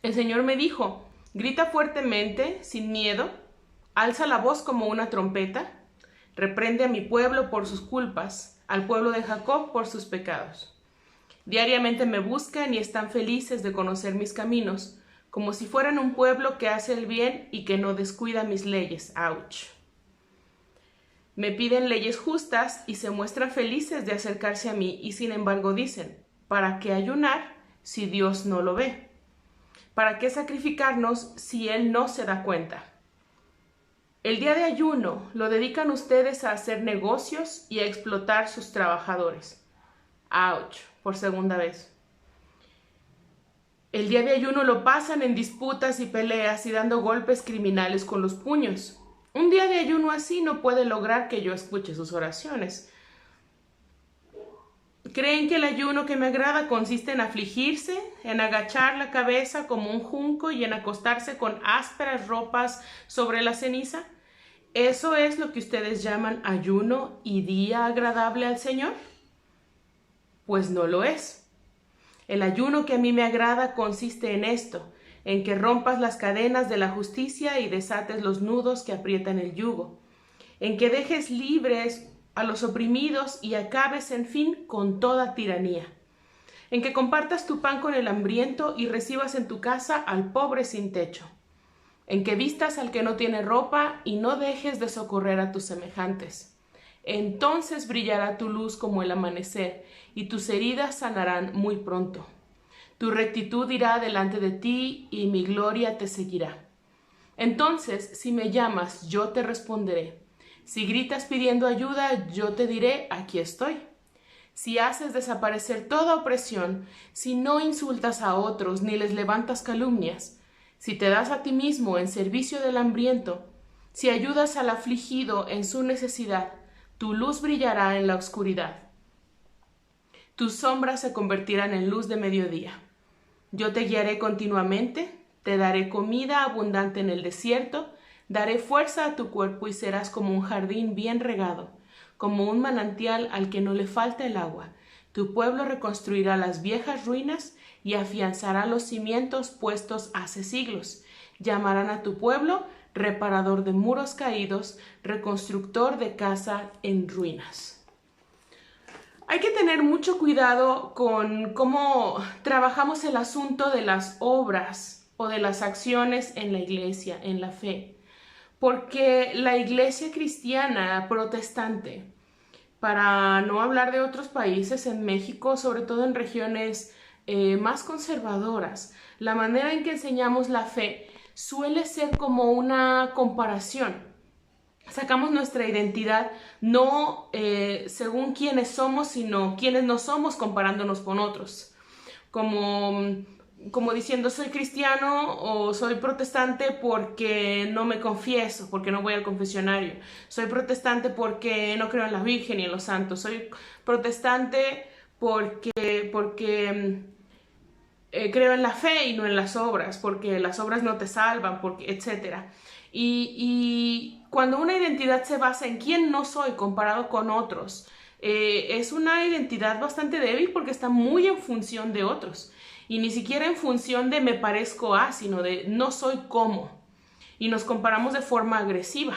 El Señor me dijo, grita fuertemente, sin miedo, alza la voz como una trompeta, reprende a mi pueblo por sus culpas, al pueblo de Jacob por sus pecados. Diariamente me buscan y están felices de conocer mis caminos, como si fueran un pueblo que hace el bien y que no descuida mis leyes. ¡Auch! Me piden leyes justas y se muestran felices de acercarse a mí y sin embargo dicen, ¿para qué ayunar si Dios no lo ve? ¿Para qué sacrificarnos si Él no se da cuenta? El día de ayuno lo dedican ustedes a hacer negocios y a explotar sus trabajadores. ¡Auch! Por segunda vez. El día de ayuno lo pasan en disputas y peleas y dando golpes criminales con los puños. Un día de ayuno así no puede lograr que yo escuche sus oraciones. ¿Creen que el ayuno que me agrada consiste en afligirse, en agachar la cabeza como un junco y en acostarse con ásperas ropas sobre la ceniza? ¿Eso es lo que ustedes llaman ayuno y día agradable al Señor? Pues no lo es. El ayuno que a mí me agrada consiste en esto, en que rompas las cadenas de la justicia y desates los nudos que aprietan el yugo, en que dejes libres a los oprimidos y acabes, en fin, con toda tiranía, en que compartas tu pan con el hambriento y recibas en tu casa al pobre sin techo, en que vistas al que no tiene ropa y no dejes de socorrer a tus semejantes. Entonces brillará tu luz como el amanecer, y tus heridas sanarán muy pronto. Tu rectitud irá delante de ti, y mi gloria te seguirá. Entonces, si me llamas, yo te responderé. Si gritas pidiendo ayuda, yo te diré, aquí estoy. Si haces desaparecer toda opresión, si no insultas a otros ni les levantas calumnias, si te das a ti mismo en servicio del hambriento, si ayudas al afligido en su necesidad, tu luz brillará en la oscuridad. Tus sombras se convertirán en luz de mediodía. Yo te guiaré continuamente, te daré comida abundante en el desierto, daré fuerza a tu cuerpo y serás como un jardín bien regado, como un manantial al que no le falta el agua. Tu pueblo reconstruirá las viejas ruinas y afianzará los cimientos puestos hace siglos. Llamarán a tu pueblo reparador de muros caídos, reconstructor de casa en ruinas. Hay que tener mucho cuidado con cómo trabajamos el asunto de las obras o de las acciones en la iglesia, en la fe, porque la iglesia cristiana protestante, para no hablar de otros países, en México, sobre todo en regiones más conservadoras, la manera en que enseñamos la fe suele ser como una comparación. Sacamos nuestra identidad no según quiénes somos, sino quiénes no somos comparándonos con otros. Como diciendo soy cristiano o soy protestante porque no me confieso, porque no voy al confesionario. Soy protestante porque no creo en la Virgen y en los santos. Soy protestante porque creo en la fe y no en las obras, porque las obras no te salvan, porque, etc. Y cuando una identidad se basa en quién no soy comparado con otros, es una identidad bastante débil porque está muy en función de otros. Y ni siquiera en función de me parezco a, sino de no soy como. Y nos comparamos de forma agresiva.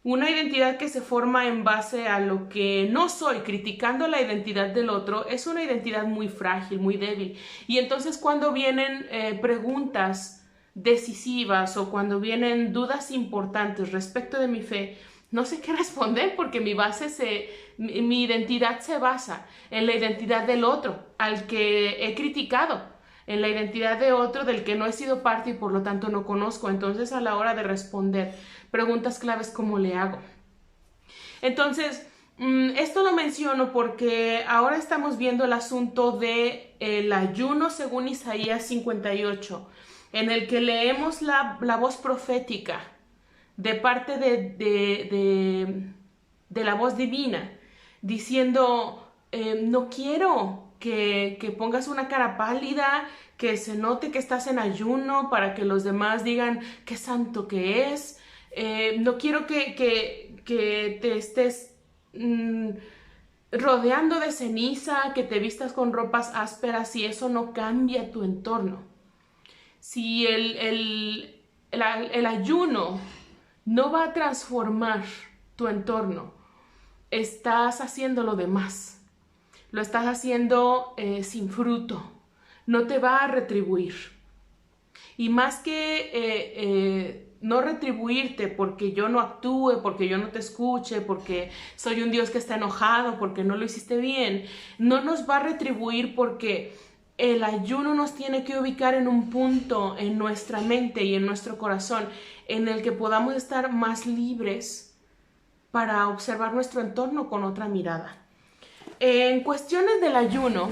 Una identidad que se forma en base a lo que no soy, criticando la identidad del otro, es una identidad muy frágil, muy débil. Y entonces cuando vienen preguntas decisivas o cuando vienen dudas importantes respecto de mi fe, no sé qué responder porque mi identidad se basa en la identidad del otro, al que he criticado, en la identidad de otro del que no he sido parte y por lo tanto no conozco. Entonces a la hora de responder preguntas claves, ¿cómo le hago? Entonces, esto lo menciono porque ahora estamos viendo el asunto del ayuno según Isaías 58, en el que leemos la voz profética de parte de la voz divina, diciendo, no quiero que pongas una cara pálida, que se note que estás en ayuno para que los demás digan qué santo que es. No quiero que te estés rodeando de ceniza, que te vistas con ropas ásperas y eso no cambia tu entorno. Si el ayuno no va a transformar tu entorno, estás haciendo lo demás. Lo estás haciendo sin fruto. No te va a retribuir. Y más que no retribuirte porque yo no actúe, porque yo no te escuche, porque soy un Dios que está enojado, porque no lo hiciste bien, no nos va a retribuir porque el ayuno nos tiene que ubicar en un punto en nuestra mente y en nuestro corazón en el que podamos estar más libres para observar nuestro entorno con otra mirada. En cuestiones del ayuno,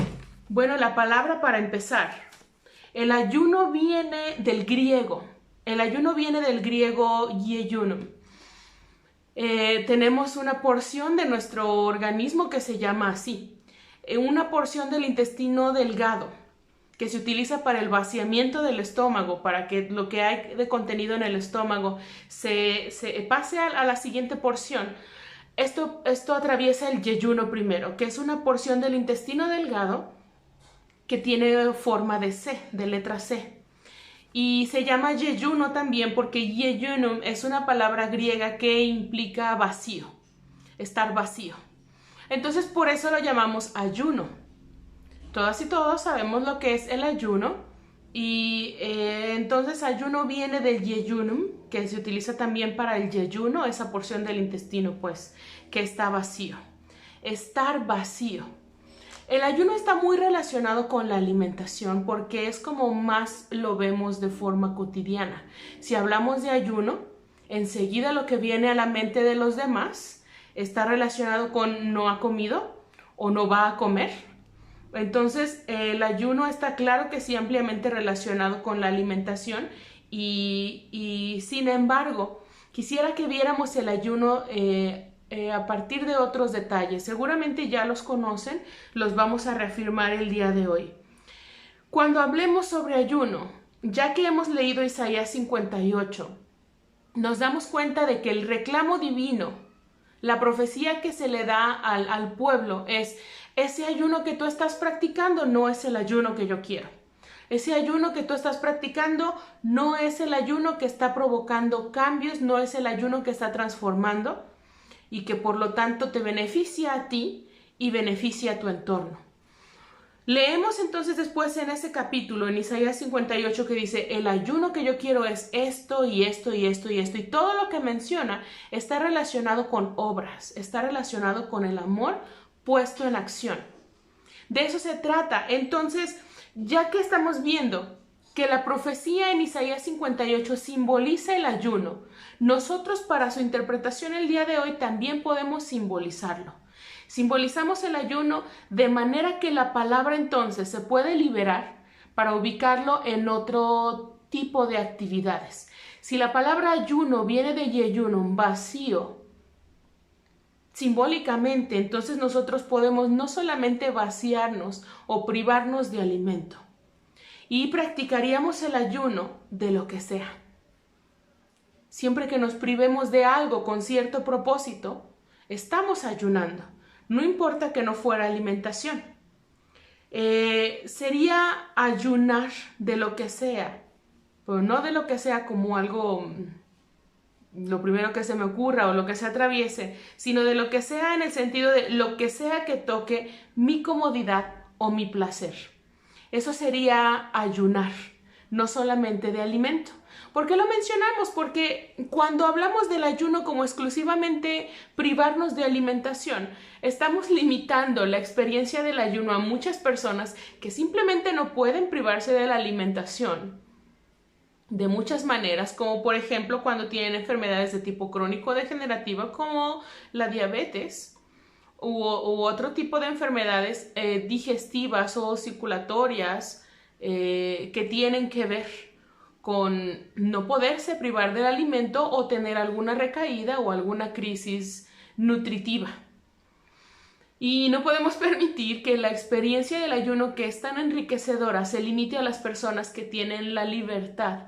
bueno, la palabra para empezar, el ayuno viene del griego. El ayuno viene del griego yeyunum. Tenemos una porción de nuestro organismo que se llama así. Una porción del intestino delgado que se utiliza para el vaciamiento del estómago, para que lo que hay de contenido en el estómago se pase a la siguiente porción. Esto atraviesa el yeyuno primero, que es una porción del intestino delgado que tiene forma de C, de letra C. Y se llama yeyuno también porque yeyunum es una palabra griega que implica vacío, estar vacío. Entonces por eso lo llamamos ayuno. Todas y todos sabemos lo que es el ayuno y entonces ayuno viene del yeyunum, que se utiliza también para el yeyuno, esa porción del intestino pues que está vacío. Estar vacío. El ayuno está muy relacionado con la alimentación porque es como más lo vemos de forma cotidiana. Si hablamos de ayuno, enseguida lo que viene a la mente de los demás está relacionado con no ha comido o no va a comer. Entonces el ayuno está claro que sí ampliamente relacionado con la alimentación y sin embargo quisiera que viéramos el ayuno a partir de otros detalles. Seguramente ya los conocen, los vamos a reafirmar el día de hoy. Cuando hablemos sobre ayuno, ya que hemos leído Isaías 58, nos damos cuenta de que el reclamo divino, la profecía que se le da al pueblo es: ese ayuno que tú estás practicando no es el ayuno que yo quiero. Ese ayuno que tú estás practicando no es el ayuno que está provocando cambios, no es el ayuno que está transformando y que por lo tanto te beneficia a ti y beneficia a tu entorno. Leemos entonces después en ese capítulo, en Isaías 58, que dice: el ayuno que yo quiero es esto y esto y esto y esto. Y todo lo que menciona está relacionado con obras, está relacionado con el amor puesto en acción. De eso se trata. Entonces, ya que estamos viendo que la profecía en Isaías 58 simboliza el ayuno, nosotros para su interpretación el día de hoy también podemos simbolizarlo. Simbolizamos el ayuno de manera que la palabra entonces se puede liberar para ubicarlo en otro tipo de actividades. Si la palabra ayuno viene de yeyunum, vacío, simbólicamente, entonces nosotros podemos no solamente vaciarnos o privarnos de alimento, y practicaríamos el ayuno de lo que sea. Siempre que nos privemos de algo con cierto propósito, estamos ayunando. No importa que no fuera alimentación. Sería ayunar de lo que sea, pero no de lo que sea como algo, lo primero que se me ocurra o lo que se atraviese, sino de lo que sea en el sentido de lo que sea que toque mi comodidad o mi placer. Eso sería ayunar, no solamente de alimento. ¿Por qué lo mencionamos? Porque cuando hablamos del ayuno como exclusivamente privarnos de alimentación, estamos limitando la experiencia del ayuno a muchas personas que simplemente no pueden privarse de la alimentación de muchas maneras, como por ejemplo cuando tienen enfermedades de tipo crónico degenerativa como la diabetes u otro tipo de enfermedades digestivas o circulatorias que tienen que ver con no poderse privar del alimento o tener alguna recaída o alguna crisis nutritiva. Y no podemos permitir que la experiencia del ayuno, que es tan enriquecedora, se limite a las personas que tienen la libertad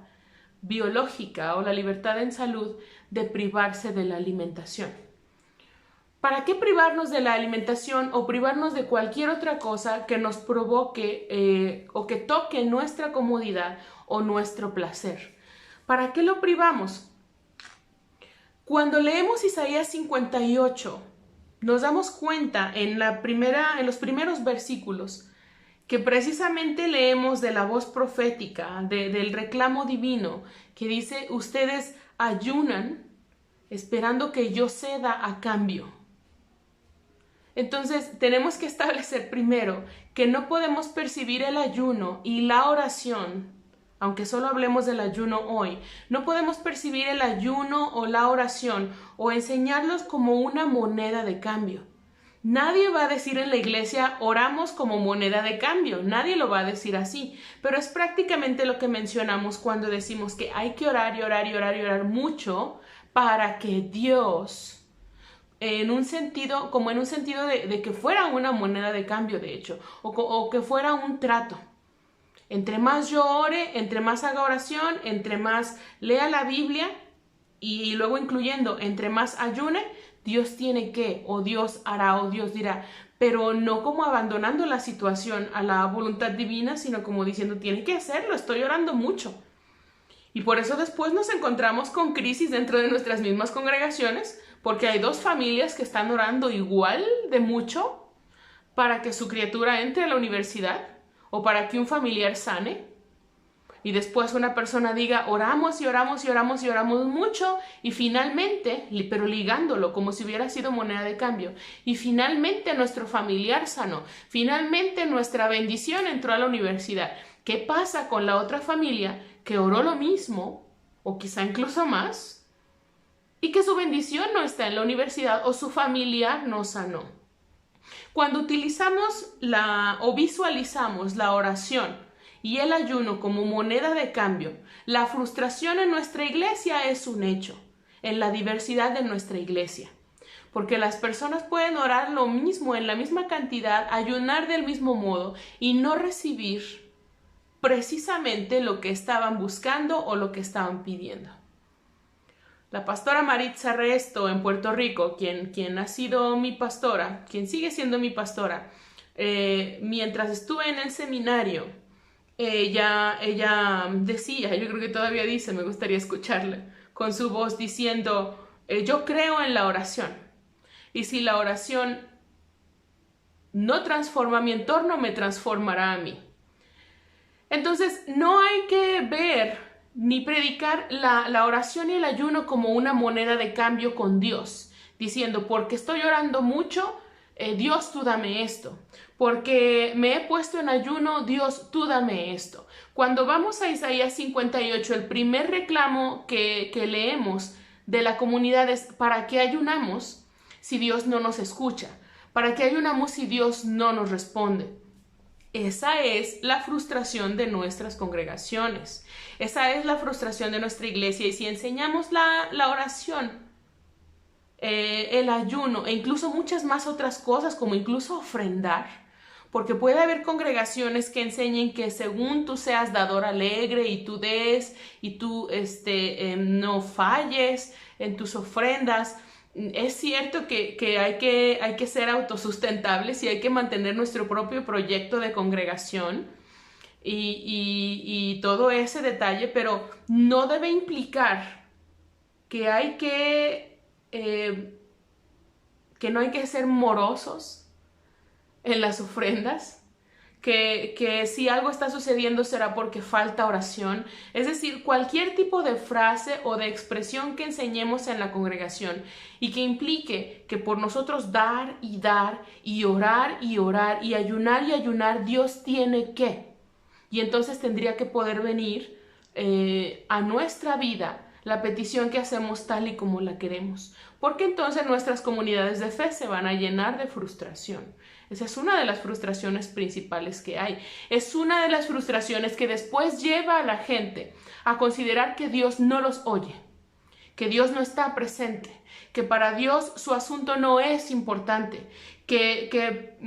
biológica o la libertad en salud de privarse de la alimentación. ¿Para qué privarnos de la alimentación o privarnos de cualquier otra cosa que nos provoque o que toque nuestra comodidad o nuestro placer? ¿Para qué lo privamos? Cuando leemos Isaías 58, nos damos cuenta en los primeros versículos que precisamente leemos de la voz profética, del reclamo divino, que dice, ustedes ayunan esperando que yo ceda a cambio. Entonces, tenemos que establecer primero que no podemos percibir el ayuno y la oración, aunque solo hablemos del ayuno hoy, no podemos percibir el ayuno o la oración o enseñarlos como una moneda de cambio. Nadie va a decir en la iglesia, oramos como moneda de cambio, nadie lo va a decir así, pero es prácticamente lo que mencionamos cuando decimos que hay que orar y orar y orar y orar mucho para que Dios, en un sentido de que fuera una moneda de cambio, de hecho, o que fuera un trato. Entre más yo ore, entre más haga oración, entre más lea la Biblia y luego incluyendo, entre más ayune, Dios tiene que, o Dios hará, o Dios dirá, pero no como abandonando la situación a la voluntad divina, sino como diciendo, tiene que hacerlo, estoy orando mucho. Y por eso después nos encontramos con crisis dentro de nuestras mismas congregaciones, porque hay dos familias que están orando igual de mucho para que su criatura entre a la universidad o para que un familiar sane. Y después una persona diga, oramos y oramos y oramos y oramos mucho y finalmente, pero ligándolo como si hubiera sido moneda de cambio, y finalmente nuestro familiar sanó, finalmente nuestra bendición entró a la universidad. ¿Qué pasa con la otra familia que oró lo mismo o quizá incluso más y que su bendición no está en la universidad o su familiar no sanó? Cuando utilizamos o visualizamos la oración y el ayuno como moneda de cambio, la frustración en nuestra iglesia es un hecho, en la diversidad de nuestra iglesia. Porque las personas pueden orar lo mismo, en la misma cantidad, ayunar del mismo modo y no recibir precisamente lo que estaban buscando o lo que estaban pidiendo. La pastora Maritza Resto en Puerto Rico, quien ha sido mi pastora, quien sigue siendo mi pastora, mientras estuve en el seminario, ella decía, yo creo que todavía dice, me gustaría escucharla, con su voz diciendo, yo creo en la oración. Y si la oración no transforma mi entorno, me transformará a mí. Entonces, no hay que ver ni predicar la oración y el ayuno como una moneda de cambio con Dios, diciendo, porque estoy orando mucho, Dios, tú dame esto. Porque me he puesto en ayuno, Dios, tú dame esto. Cuando vamos a Isaías 58, el primer reclamo que leemos de la comunidad es, ¿para qué ayunamos si Dios no nos escucha? ¿Para qué ayunamos si Dios no nos responde? Esa es la frustración de nuestras congregaciones. Esa es la frustración de nuestra iglesia. Y si enseñamos la oración, el ayuno e incluso muchas más otras cosas, como incluso ofrendar, porque puede haber congregaciones que enseñen que según tú seas dador alegre y tú des y tú no falles en tus ofrendas. Es cierto que hay que ser autosustentables y hay que mantener nuestro propio proyecto de congregación y todo ese detalle, pero no debe implicar que no hay que ser morosos en las ofrendas, que si algo está sucediendo será porque falta oración. Es decir, cualquier tipo de frase o de expresión que enseñemos en la congregación y que implique que por nosotros dar y orar y orar y ayunar, Dios tiene que. Y entonces tendría que poder venir a nuestra vida la petición que hacemos tal y como la queremos, porque entonces nuestras comunidades de fe se van a llenar de frustración. Esa es una de las frustraciones principales que hay. Es una de las frustraciones que después lleva a la gente a considerar que Dios no los oye, que Dios no está presente, que para Dios su asunto no es importante, que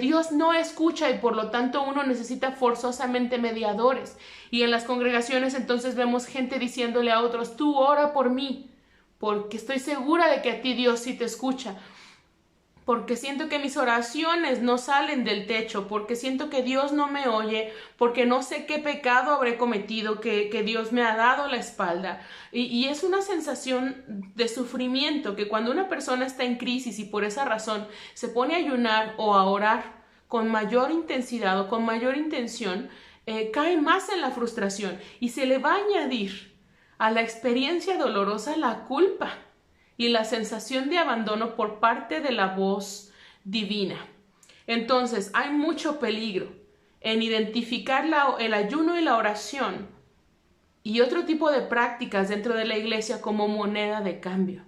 Dios no escucha y por lo tanto uno necesita forzosamente mediadores. Y en las congregaciones entonces vemos gente diciéndole a otros, tú ora por mí, porque estoy segura de que a ti Dios sí te escucha, porque siento que mis oraciones no salen del techo, porque siento que Dios no me oye, porque no sé qué pecado habré cometido, que Dios me ha dado la espalda. Y es una sensación de sufrimiento que cuando una persona está en crisis y por esa razón se pone a ayunar o a orar con mayor intensidad o con mayor intención, cae más en la frustración y se le va a añadir a la experiencia dolorosa la culpa y la sensación de abandono por parte de la voz divina. Entonces, hay mucho peligro en identificar el ayuno y la oración y otro tipo de prácticas dentro de la iglesia como moneda de cambio.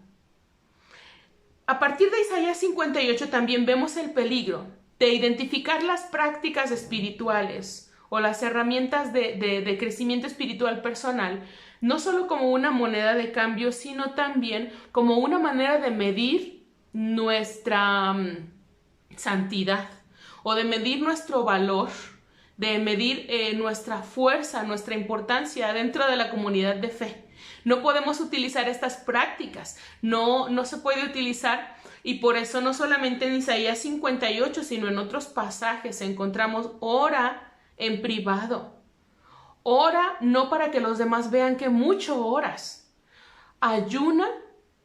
A partir de Isaías 58 también vemos el peligro de identificar las prácticas espirituales o las herramientas de crecimiento espiritual personal no solo como una moneda de cambio, sino también como una manera de medir nuestra santidad o de medir nuestro valor, de medir nuestra fuerza, nuestra importancia dentro de la comunidad de fe. No podemos utilizar estas prácticas, no se puede utilizar, y por eso no solamente en Isaías 58, sino en otros pasajes encontramos ora en privado. Ora no para que los demás vean que mucho oras. Ayuna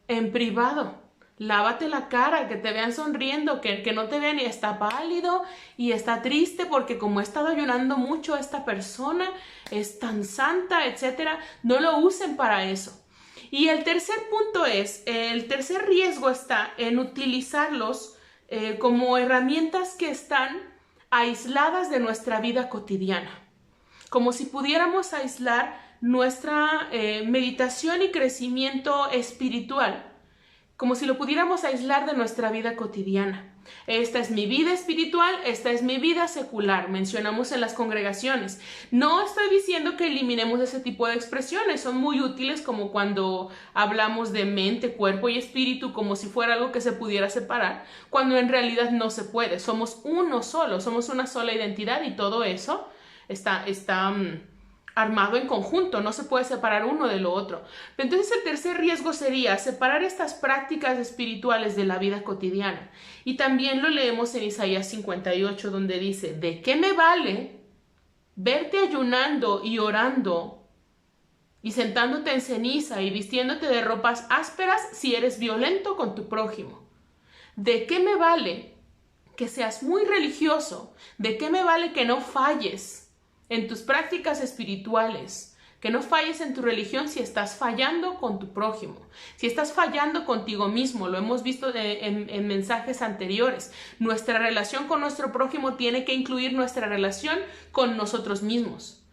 en privado. Lávate la cara, que te vean sonriendo, que no te vean y está pálido y está triste porque como ha estado ayunando mucho esta persona, es tan santa, etc. No lo usen para eso. Y el tercer punto el tercer riesgo está en utilizarlos como herramientas que están aisladas de nuestra vida cotidiana. Como si pudiéramos aislar nuestra meditación y crecimiento espiritual, como si lo pudiéramos aislar de nuestra vida cotidiana. Esta es mi vida espiritual, esta es mi vida secular, mencionamos en las congregaciones. No estoy diciendo que eliminemos ese tipo de expresiones, son muy útiles como cuando hablamos de mente, cuerpo y espíritu como si fuera algo que se pudiera separar, cuando en realidad no se puede, somos uno solo, somos una sola identidad y todo eso está armado en conjunto, no se puede separar uno de lo otro. Entonces el tercer riesgo sería separar estas prácticas espirituales de la vida cotidiana. Y también lo leemos en Isaías 58, donde dice, ¿de qué me vale verte ayunando y orando y sentándote en ceniza y vistiéndote de ropas ásperas si eres violento con tu prójimo? ¿De qué me vale que seas muy religioso? ¿De qué me vale que no falles en tus prácticas espirituales, que no falles en tu religión si estás fallando con tu prójimo, si estás fallando contigo mismo? Lo hemos visto en mensajes anteriores. Nuestra relación con nuestro prójimo tiene que incluir nuestra relación con nosotros mismos.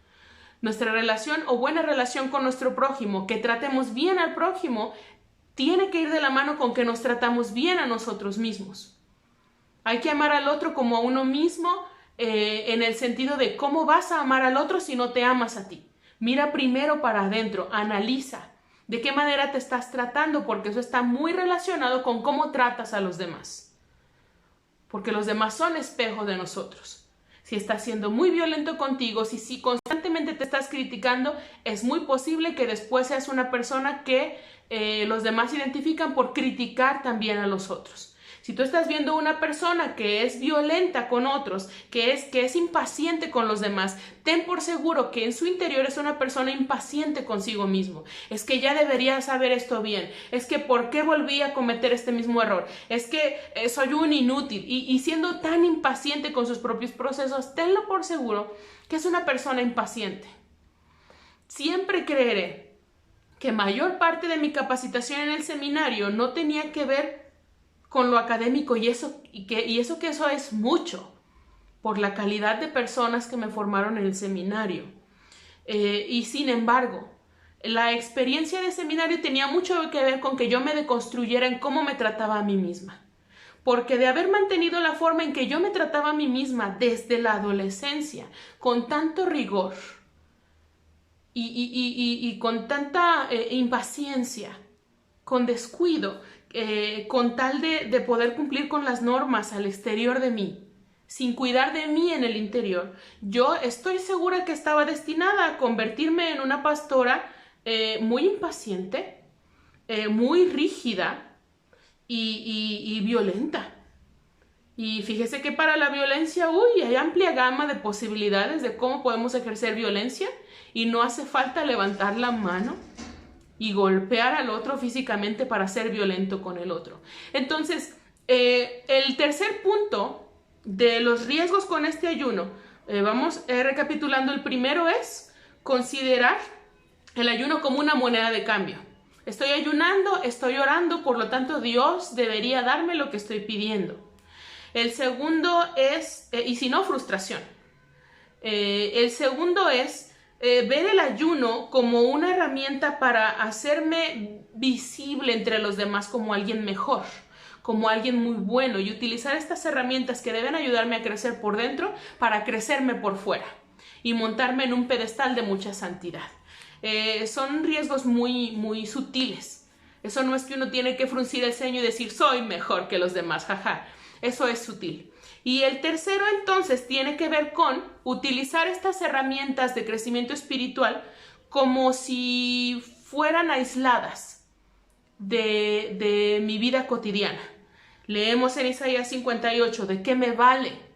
Nuestra relación o buena relación con nuestro prójimo, que tratemos bien al prójimo, tiene que ir de la mano con que nos tratamos bien a nosotros mismos. Hay que amar al otro como a uno mismo, en el sentido de cómo vas a amar al otro si no te amas a ti. Mira primero para adentro, analiza de qué manera te estás tratando, porque eso está muy relacionado con cómo tratas a los demás. Porque los demás son espejo de nosotros. Si estás siendo muy violento contigo, si constantemente te estás criticando, es muy posible que después seas una persona que los demás identifican por criticar también a los otros. Si tú estás viendo una persona que es violenta con otros, que es impaciente con los demás, ten por seguro que en su interior es una persona impaciente consigo mismo. Es que ya debería saber esto bien. Es que ¿por qué volví a cometer este mismo error? Es que soy un inútil. Y siendo tan impaciente con sus propios procesos, tenlo por seguro que es una persona impaciente. Siempre creeré que mayor parte de mi capacitación en el seminario no tenía que ver con lo académico y eso es mucho por la calidad de personas que me formaron en el seminario. Y sin embargo, la experiencia de seminario tenía mucho que ver con que yo me deconstruyera en cómo me trataba a mí misma. Porque de haber mantenido la forma en que yo me trataba a mí misma desde la adolescencia, con tanto rigor y con tanta impaciencia, con descuido, con tal de poder cumplir con las normas al exterior de mí, sin cuidar de mí en el interior, yo estoy segura que estaba destinada a convertirme en una pastora muy impaciente, muy rígida y violenta. Y fíjese que para la violencia, hay amplia gama de posibilidades de cómo podemos ejercer violencia y no hace falta levantar la mano y golpear al otro físicamente para ser violento con el otro. Entonces, el tercer punto de los riesgos con este ayuno, vamos recapitulando. El primero es considerar el ayuno como una moneda de cambio. Estoy ayunando, estoy orando, por lo tanto Dios debería darme lo que estoy pidiendo. El segundo es, y si no, frustración. El segundo es ver el ayuno como una herramienta para hacerme visible entre los demás como alguien mejor, como alguien muy bueno, y utilizar estas herramientas que deben ayudarme a crecer por dentro para crecerme por fuera y montarme en un pedestal de mucha santidad. Son riesgos muy, muy sutiles. Eso no es que uno tiene que fruncir el ceño y decir soy mejor que los demás, jaja. Eso es sutil. Y el tercero entonces tiene que ver con utilizar estas herramientas de crecimiento espiritual como si fueran aisladas de mi vida cotidiana. Leemos en Isaías 58, ¿de qué me vale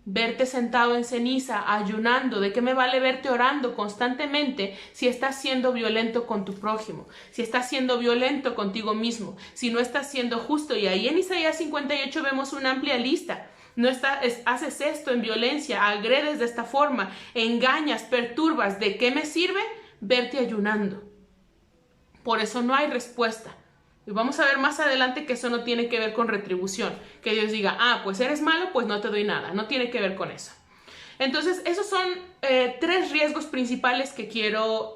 verte sentado en ceniza, ayunando? ¿De qué me vale verte orando constantemente si estás siendo violento con tu prójimo? Si estás siendo violento contigo mismo, si no estás siendo justo. Y ahí en Isaías 58 vemos una amplia lista. Haces esto en violencia, agredes de esta forma, engañas, perturbas. ¿De qué me sirve verte ayunando? Por eso no hay respuesta. Y vamos a ver más adelante que eso no tiene que ver con retribución. Que Dios diga, pues eres malo, pues no te doy nada. No tiene que ver con eso. Entonces, esos son 3 riesgos principales que quiero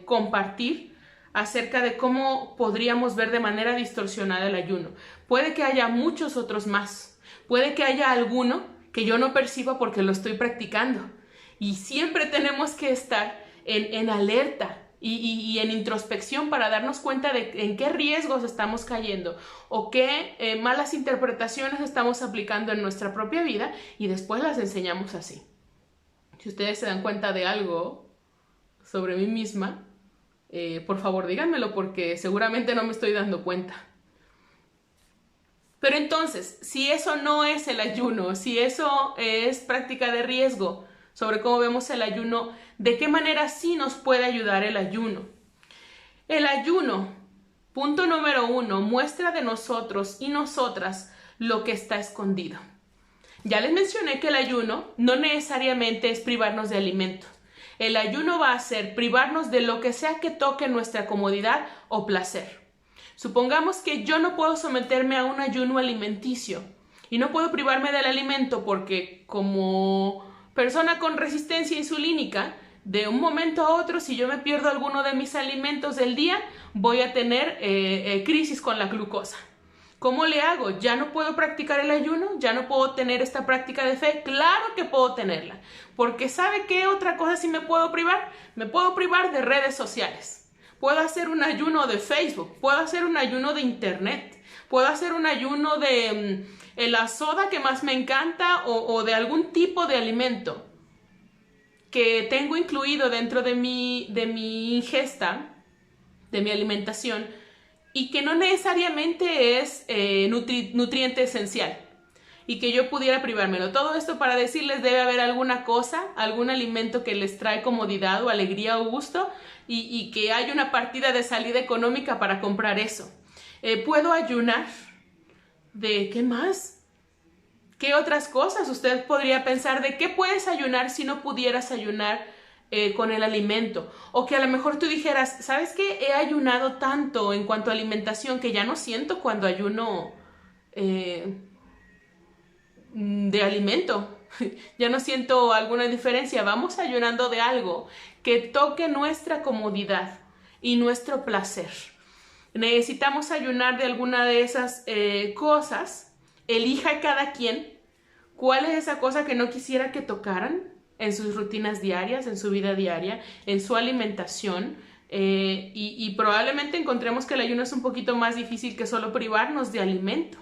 compartir acerca de cómo podríamos ver de manera distorsionada el ayuno. Puede que haya muchos otros más. Puede que haya alguno que yo no perciba porque lo estoy practicando. Y siempre tenemos que estar en alerta y en introspección para darnos cuenta de en qué riesgos estamos cayendo o qué malas interpretaciones estamos aplicando en nuestra propia vida, y después las enseñamos así. Si ustedes se dan cuenta de algo sobre mí misma, por favor díganmelo, porque seguramente no me estoy dando cuenta. Pero entonces, si eso no es el ayuno, si eso es práctica de riesgo sobre cómo vemos el ayuno, ¿de qué manera sí nos puede ayudar el ayuno? El ayuno, punto número 1, muestra de nosotros y nosotras lo que está escondido. Ya les mencioné que el ayuno no necesariamente es privarnos de alimento. El ayuno va a ser privarnos de lo que sea que toque nuestra comodidad o placer. Supongamos que yo no puedo someterme a un ayuno alimenticio y no puedo privarme del alimento porque, como persona con resistencia insulínica, de un momento a otro, si yo me pierdo alguno de mis alimentos del día, voy a tener crisis con la glucosa. ¿Cómo le hago? ¿Ya no puedo practicar el ayuno? ¿Ya no puedo tener esta práctica de fe? Claro que puedo tenerla, porque ¿sabe qué otra cosa sí me puedo privar? Me puedo privar de redes sociales. Puedo hacer un ayuno de Facebook, puedo hacer un ayuno de internet, puedo hacer un ayuno de la soda que más me encanta o de algún tipo de alimento que tengo incluido dentro de mi ingesta, de mi alimentación, y que no necesariamente es nutriente esencial y que yo pudiera privármelo. Todo esto para decirles, debe haber alguna cosa, algún alimento que les trae comodidad o alegría o gusto, y que hay una partida de salida económica para comprar eso. ¿Puedo ayunar? ¿De qué más? ¿Qué otras cosas? Usted podría pensar, ¿de qué puedes ayunar si no pudieras ayunar con el alimento? O que a lo mejor tú dijeras, ¿sabes qué? He ayunado tanto en cuanto a alimentación que ya no siento cuando ayuno de alimento. Ya no siento alguna diferencia. Vamos ayunando de algo que toque nuestra comodidad y nuestro placer. Necesitamos ayunar de alguna de esas cosas. Elija cada quien cuál es esa cosa que no quisiera que tocaran en sus rutinas diarias, en su vida diaria, en su alimentación, y probablemente encontremos que el ayuno es un poquito más difícil que solo privarnos de alimento.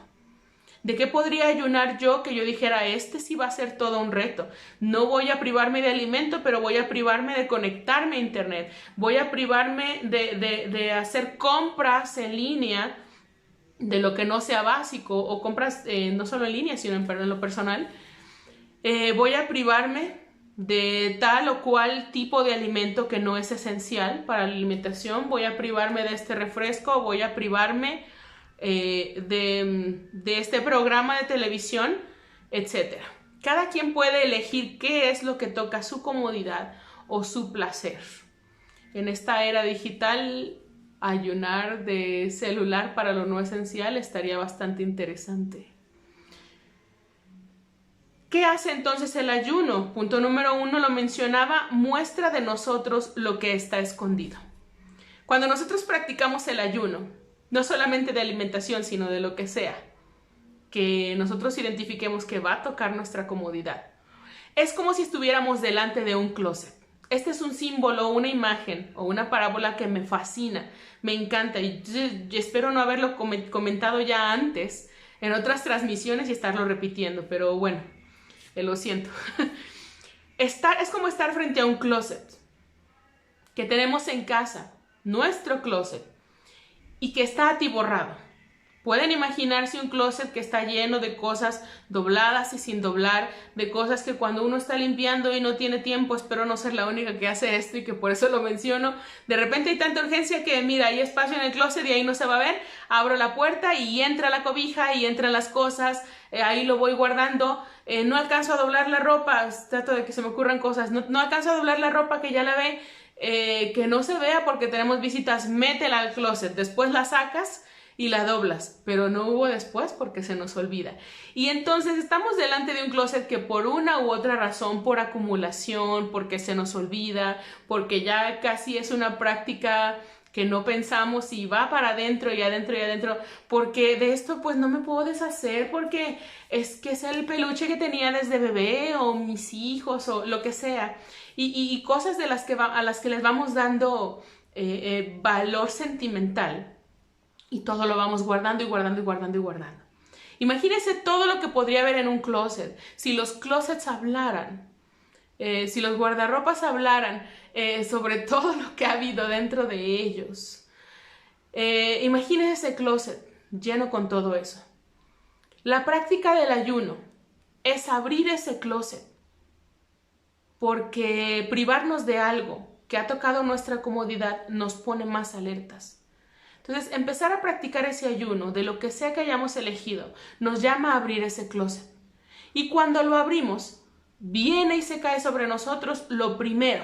¿De qué podría ayunar yo que yo dijera, este sí va a ser todo un reto? No voy a privarme de alimento, pero voy a privarme de conectarme a internet. Voy a privarme de hacer compras en línea de lo que no sea básico, o compras no solo en línea, sino en lo personal. Voy a privarme de tal o cual tipo de alimento que no es esencial para la alimentación. Voy a privarme de este refresco, voy a privarme de este programa de televisión, etc. Cada quien puede elegir qué es lo que toca su comodidad o su placer. En esta era digital, ayunar de celular para lo no esencial estaría bastante interesante. ¿Qué hace entonces el ayuno? Punto número 1, lo mencionaba, muestra de nosotros lo que está escondido. Cuando nosotros practicamos el ayuno, no solamente de alimentación, sino de lo que sea, que nosotros identifiquemos que va a tocar nuestra comodidad, es como si estuviéramos delante de un closet. Este es un símbolo, una imagen o una parábola que me fascina, me encanta y espero no haberlo comentado ya antes en otras transmisiones y estarlo repitiendo, pero bueno, lo siento. Es como estar frente a un closet que tenemos en casa, nuestro closet, y que está atiborrado. Pueden imaginarse un closet que está lleno de cosas dobladas y sin doblar, de cosas que cuando uno está limpiando y no tiene tiempo, espero no ser la única que hace esto y que por eso lo menciono, de repente hay tanta urgencia que mira, hay espacio en el closet y ahí no se va a ver, abro la puerta y entra la cobija y entran las cosas, ahí lo voy guardando, no alcanzo a doblar la ropa, trato de que se me ocurran cosas, no alcanzo a doblar la ropa que ya la ve, que no se vea porque tenemos visitas, métela al closet, después la sacas y la doblas, pero no hubo después porque se nos olvida. Y entonces estamos delante de un closet que por una u otra razón, por acumulación, porque se nos olvida, porque ya casi es una práctica que no pensamos y va para adentro y adentro y adentro, porque de esto pues no me puedo deshacer porque es que es el peluche que tenía desde bebé o mis hijos o lo que sea, y cosas de las que a las que les vamos dando valor sentimental. Y todo lo vamos guardando y guardando y guardando y guardando. Imagínense todo lo que podría haber en un closet. Si los closets hablaran, si los guardarropas hablaran sobre todo lo que ha habido dentro de ellos. Imagínense ese closet lleno con todo eso. La práctica del ayuno es abrir ese closet. Porque privarnos de algo que ha tocado nuestra comodidad nos pone más alertas. Entonces, empezar a practicar ese ayuno de lo que sea que hayamos elegido nos llama a abrir ese closet. Y cuando lo abrimos, viene y se cae sobre nosotros lo primero,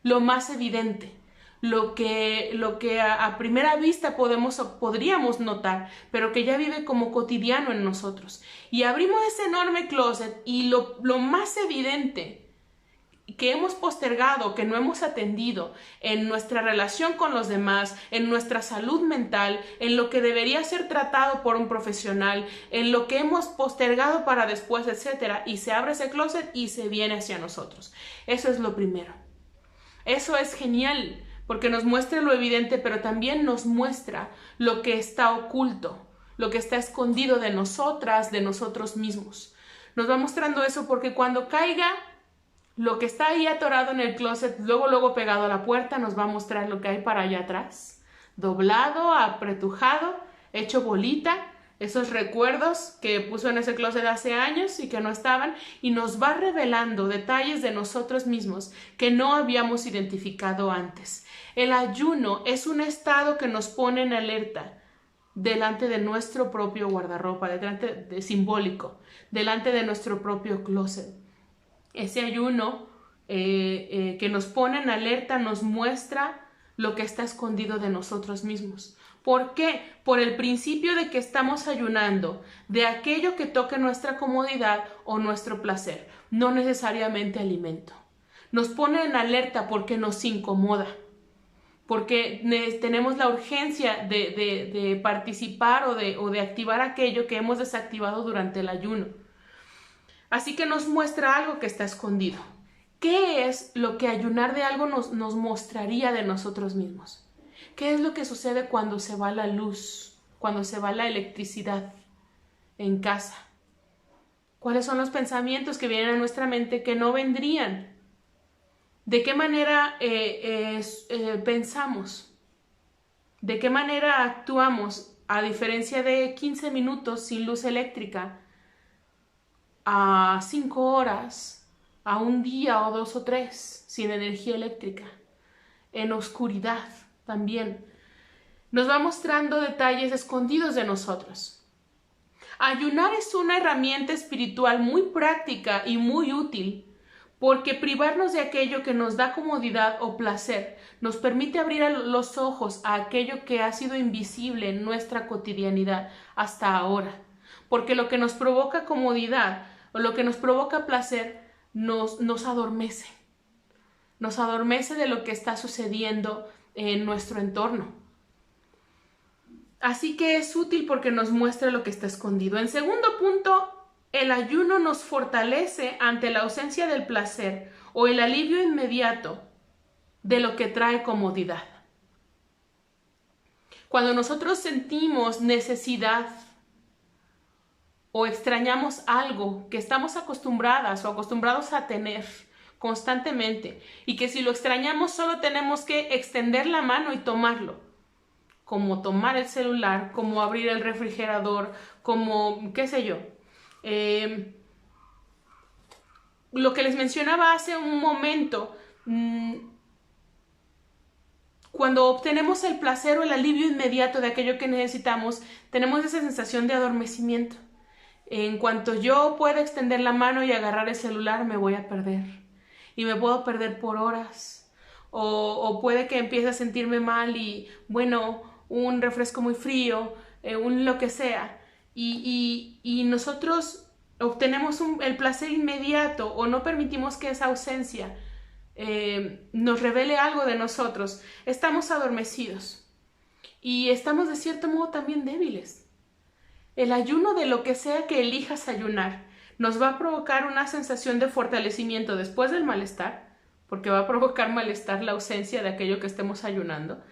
lo más evidente, lo que a primera vista podríamos notar, pero que ya vive como cotidiano en nosotros. Y abrimos ese enorme closet y lo más evidente que hemos postergado, que no hemos atendido en nuestra relación con los demás, en nuestra salud mental, en lo que debería ser tratado por un profesional, en lo que hemos postergado para después, etc. Y se abre ese closet y se viene hacia nosotros. Eso es lo primero. Eso es genial, porque nos muestra lo evidente, pero también nos muestra lo que está oculto, lo que está escondido de nosotras, de nosotros mismos. Nos va mostrando eso porque cuando caiga lo que está ahí atorado en el closet, luego pegado a la puerta, nos va a mostrar lo que hay para allá atrás. Doblado, apretujado, hecho bolita, esos recuerdos que puso en ese closet hace años y que no estaban, y nos va revelando detalles de nosotros mismos que no habíamos identificado antes. El ayuno es un estado que nos pone en alerta delante de nuestro propio guardarropa, simbólico, delante de nuestro propio closet. Ese ayuno que nos pone en alerta nos muestra lo que está escondido de nosotros mismos. ¿Por qué? Por el principio de que estamos ayunando de aquello que toque nuestra comodidad o nuestro placer, no necesariamente alimento. Nos pone en alerta porque nos incomoda, porque tenemos la urgencia de participar o de activar aquello que hemos desactivado durante el ayuno. Así que nos muestra algo que está escondido. ¿Qué es lo que ayunar de algo nos mostraría de nosotros mismos? ¿Qué es lo que sucede cuando se va la luz, cuando se va la electricidad? en casa? ¿Cuáles son los pensamientos que vienen a nuestra mente que no vendrían? ¿De qué manera pensamos? ¿De qué manera actuamos? A diferencia de 15 minutos sin luz eléctrica, a 5 horas, a un día o 2 o 3 sin energía eléctrica, en oscuridad también. Nos va mostrando detalles escondidos de nosotros. Ayunar es una herramienta espiritual muy práctica y muy útil, porque privarnos de aquello que nos da comodidad o placer nos permite abrir los ojos a aquello que ha sido invisible en nuestra cotidianidad hasta ahora. Porque lo que nos provoca comodidad o lo que nos provoca placer nos adormece. Nos adormece de lo que está sucediendo en nuestro entorno. Así que es útil porque nos muestra lo que está escondido. En segundo punto, el ayuno nos fortalece ante la ausencia del placer o el alivio inmediato de lo que trae comodidad. Cuando nosotros sentimos necesidad o extrañamos algo que estamos acostumbradas o acostumbrados a tener constantemente y que si lo extrañamos solo tenemos que extender la mano y tomarlo, como tomar el celular, como abrir el refrigerador, como qué sé yo. Lo que les mencionaba hace un momento, cuando obtenemos el placer o el alivio inmediato de aquello que necesitamos, tenemos esa sensación de adormecimiento. En cuanto yo pueda extender la mano y agarrar el celular, me voy a perder. Y me puedo perder por horas. O puede que empiece a sentirme mal y, bueno, un refresco muy frío, un lo que sea. Y nosotros obtenemos el placer inmediato o no permitimos que esa ausencia nos revele algo de nosotros. Estamos adormecidos y estamos de cierto modo también débiles. El ayuno, de lo que sea que elijas ayunar, nos va a provocar una sensación de fortalecimiento después del malestar, porque va a provocar malestar la ausencia de aquello que estemos ayunando.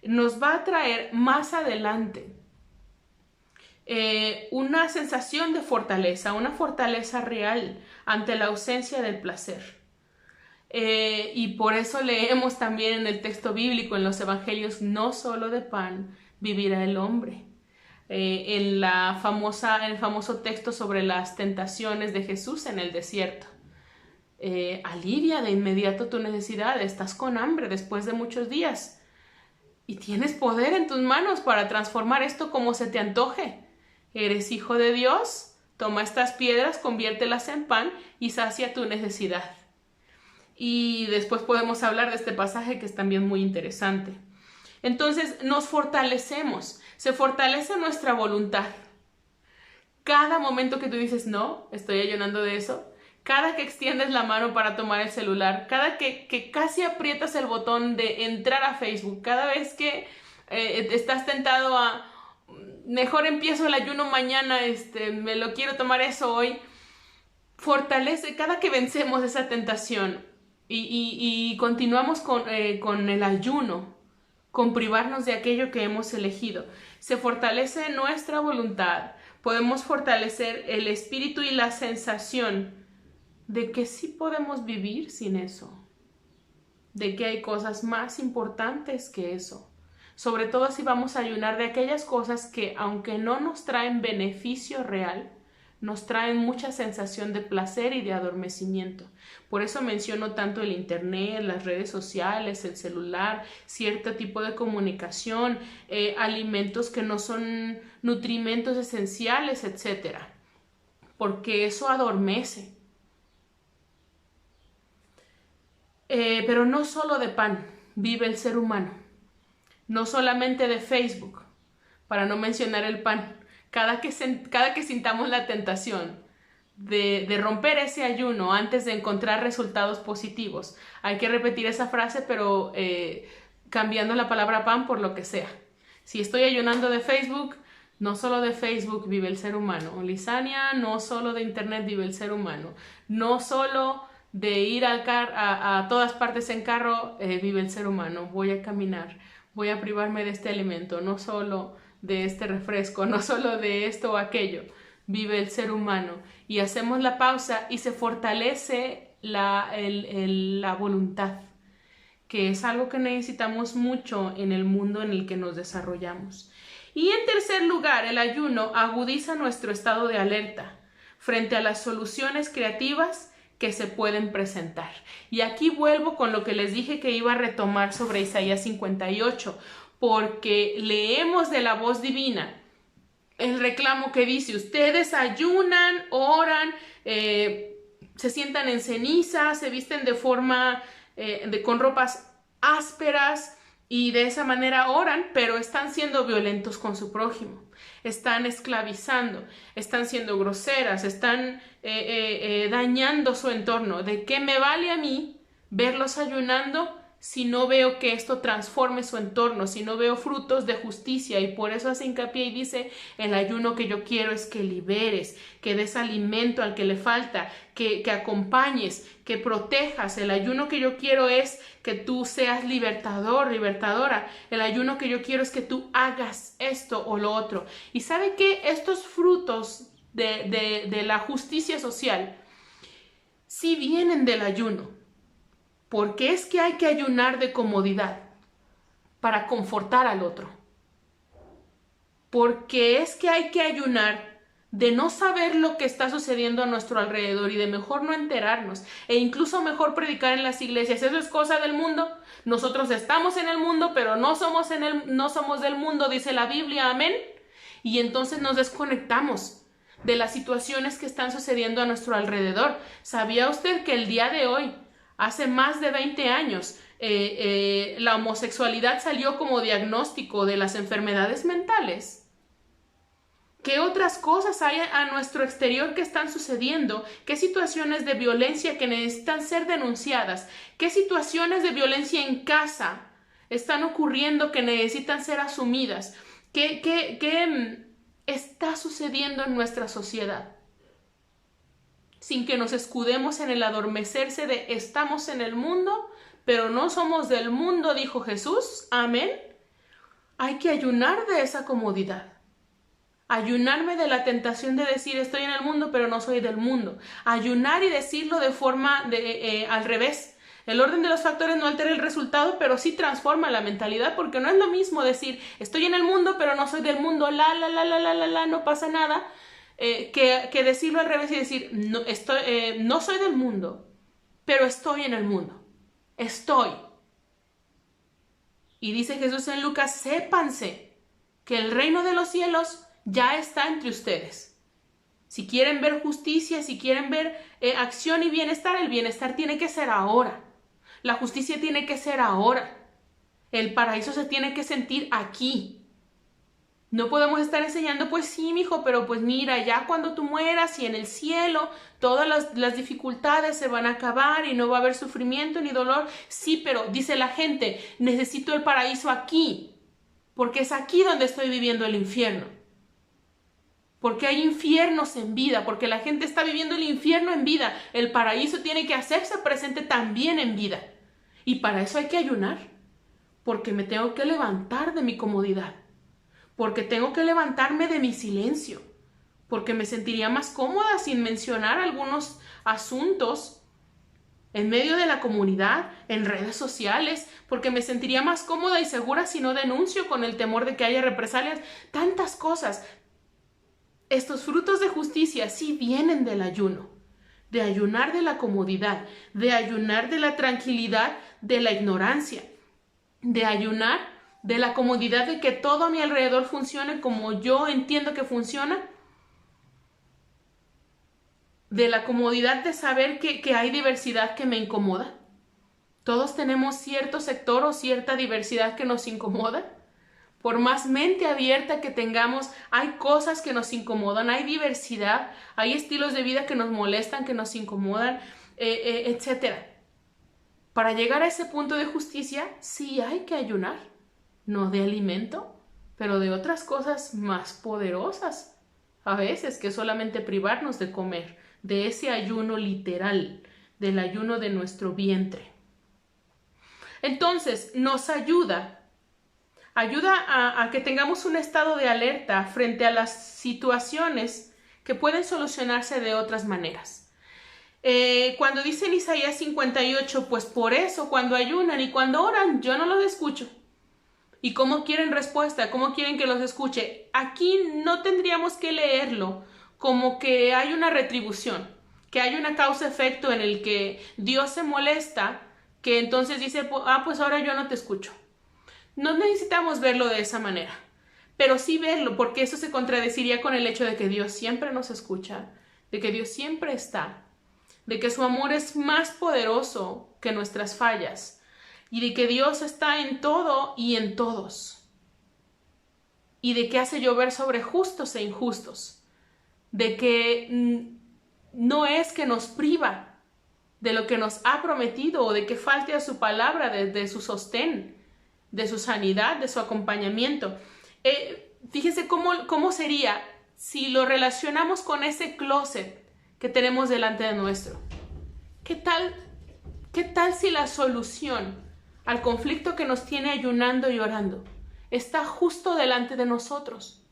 Nos va a traer más adelante una sensación de fortaleza, una fortaleza real ante la ausencia del placer. Y por eso leemos también en el texto bíblico, en los evangelios, no solo de pan vivirá el hombre. En el famoso texto sobre las tentaciones de Jesús en el desierto. Alivia de inmediato tu necesidad, estás con hambre después de muchos días y tienes poder en tus manos para transformar esto como se te antoje. Eres hijo de Dios, toma estas piedras, conviértelas en pan y sacia tu necesidad. Y después podemos hablar de este pasaje que es también muy interesante. Entonces nos fortalecemos, se fortalece nuestra voluntad. Cada momento que tú dices, no, estoy ayunando de eso, cada que extiendes la mano para tomar el celular, cada que casi aprietas el botón de entrar a Facebook, cada vez que estás tentado a, mejor empiezo el ayuno mañana, me lo quiero tomar eso hoy, fortalece cada que vencemos esa tentación y continuamos con el ayuno, con privarnos de aquello que hemos elegido. Se fortalece nuestra voluntad, podemos fortalecer el espíritu y la sensación de que sí podemos vivir sin eso, de que hay cosas más importantes que eso, sobre todo si vamos a ayunar de aquellas cosas que, aunque no nos traen beneficio real, nos traen mucha sensación de placer y de adormecimiento. Por eso menciono tanto el internet, las redes sociales, el celular, cierto tipo de comunicación, alimentos que no son nutrimentos esenciales, etc. Porque eso adormece. Pero no solo de pan vive el ser humano, no solamente de Facebook, para no mencionar el pan. Cada que sintamos la tentación de romper ese ayuno antes de encontrar resultados positivos, hay que repetir esa frase, pero cambiando la palabra pan por lo que sea. Si estoy ayunando de Facebook, no solo de Facebook vive el ser humano. Lisania, no solo de internet vive el ser humano. No solo de ir a todas partes en carro vive el ser humano. Voy a caminar, voy a privarme de este alimento, no solo de este refresco, no solo de esto o aquello. vive el ser humano. Y hacemos la pausa y se fortalece la voluntad, que es algo que necesitamos mucho en el mundo en el que nos desarrollamos. Y en tercer lugar, el ayuno agudiza nuestro estado de alerta frente a las soluciones creativas que se pueden presentar. Y aquí vuelvo con lo que les dije que iba a retomar sobre Isaías 58, porque leemos de la voz divina el reclamo que dice: ustedes ayunan, oran, se sientan en ceniza, se visten de forma, con ropas ásperas, y de esa manera oran, pero están siendo violentos con su prójimo, están esclavizando, están siendo groseras, están dañando su entorno. ¿De qué me vale a mí verlos ayunando si no veo que esto transforme su entorno, si no veo frutos de justicia? Y por eso hace hincapié y dice: el ayuno que yo quiero es que liberes, que des alimento al que le falta, que acompañes, que protejas. El ayuno que yo quiero es que tú seas libertador, libertadora. El ayuno que yo quiero es que tú hagas esto o lo otro. Y ¿sabe qué? Estos frutos de la justicia social sí vienen del ayuno. Porque es que hay que ayunar de comodidad para confortar al otro. Porque es que hay que ayunar de no saber lo que está sucediendo a nuestro alrededor y de mejor no enterarnos, e incluso mejor predicar en las iglesias. Eso es cosa del mundo. Nosotros estamos en el mundo, pero no somos del mundo, dice la Biblia. Amén. Y entonces nos desconectamos de las situaciones que están sucediendo a nuestro alrededor. ¿Sabía usted que el día de hoy, hace más de 20 años, la homosexualidad salió como diagnóstico de las enfermedades mentales? ¿Qué otras cosas hay a nuestro exterior que están sucediendo? ¿Qué situaciones de violencia que necesitan ser denunciadas? ¿Qué situaciones de violencia en casa están ocurriendo que necesitan ser asumidas? ¿Qué está sucediendo en nuestra sociedad? Sin que nos escudemos en el adormecerse de estamos en el mundo, pero no somos del mundo, dijo Jesús. Amén. Hay que ayunar de esa comodidad. Ayunarme de la tentación de decir estoy en el mundo, pero no soy del mundo. Ayunar y decirlo de forma al revés. El orden de los factores no altera el resultado, pero sí transforma la mentalidad, porque no es lo mismo decir estoy en el mundo, pero no soy del mundo, no pasa nada. Que decirlo al revés y decir no soy del mundo, pero estoy en el mundo. Estoy. Y dice Jesús en Lucas: sépanse que el reino de los cielos ya está entre ustedes. Si quieren ver justicia, si quieren ver acción y bienestar, el bienestar tiene que ser ahora. La justicia tiene que ser ahora. El paraíso se tiene que sentir aquí. No podemos estar enseñando, pues sí, mijo, pero pues mira, ya cuando tú mueras y en el cielo todas las dificultades se van a acabar y no va a haber sufrimiento ni dolor. Sí, pero dice la gente, necesito el paraíso aquí, porque es aquí donde estoy viviendo el infierno. Porque hay infiernos en vida, porque la gente está viviendo el infierno en vida. El paraíso tiene que hacerse presente también en vida. Y para eso hay que ayunar, porque me tengo que levantar de mi comodidad, porque tengo que levantarme de mi silencio, porque me sentiría más cómoda sin mencionar algunos asuntos en medio de la comunidad, en redes sociales, porque me sentiría más cómoda y segura si no denuncio con el temor de que haya represalias. Tantas cosas. Estos frutos de justicia sí vienen del ayuno, de ayunar de la comodidad, de ayunar de la tranquilidad, de la ignorancia, de ayunar de la comodidad de que todo a mi alrededor funcione como yo entiendo que funciona, de la comodidad de saber que hay diversidad que me incomoda. Todos tenemos cierto sector o cierta diversidad que nos incomoda. Por más mente abierta que tengamos, hay cosas que nos incomodan, hay diversidad, hay estilos de vida que nos molestan, que nos incomodan, etc. Para llegar a ese punto de justicia, sí hay que ayunar, no de alimento, pero de otras cosas más poderosas, a veces, que solamente privarnos de comer, de ese ayuno literal, del ayuno de nuestro vientre. Entonces, nos ayuda a que tengamos un estado de alerta frente a las situaciones que pueden solucionarse de otras maneras. Cuando dice en Isaías 58, pues por eso cuando ayunan y cuando oran, yo no los escucho. ¿Y cómo quieren respuesta? ¿Cómo quieren que los escuche? Aquí no tendríamos que leerlo como que hay una retribución, que hay una causa-efecto en el que Dios se molesta, que entonces dice, pues ahora yo no te escucho. No necesitamos verlo de esa manera, pero sí verlo, porque eso se contradeciría con el hecho de que Dios siempre nos escucha, de que Dios siempre está, de que su amor es más poderoso que nuestras fallas, y de que Dios está en todo y en todos, y de que hace llover sobre justos e injustos, de que no es que nos priva de lo que nos ha prometido o de que falte a su palabra, de su sostén, de su sanidad, de su acompañamiento. Fíjense cómo sería si lo relacionamos con ese closet que tenemos delante de nuestro. ¿Qué tal si la solución al conflicto que nos tiene ayunando y orando está justo delante de nosotros?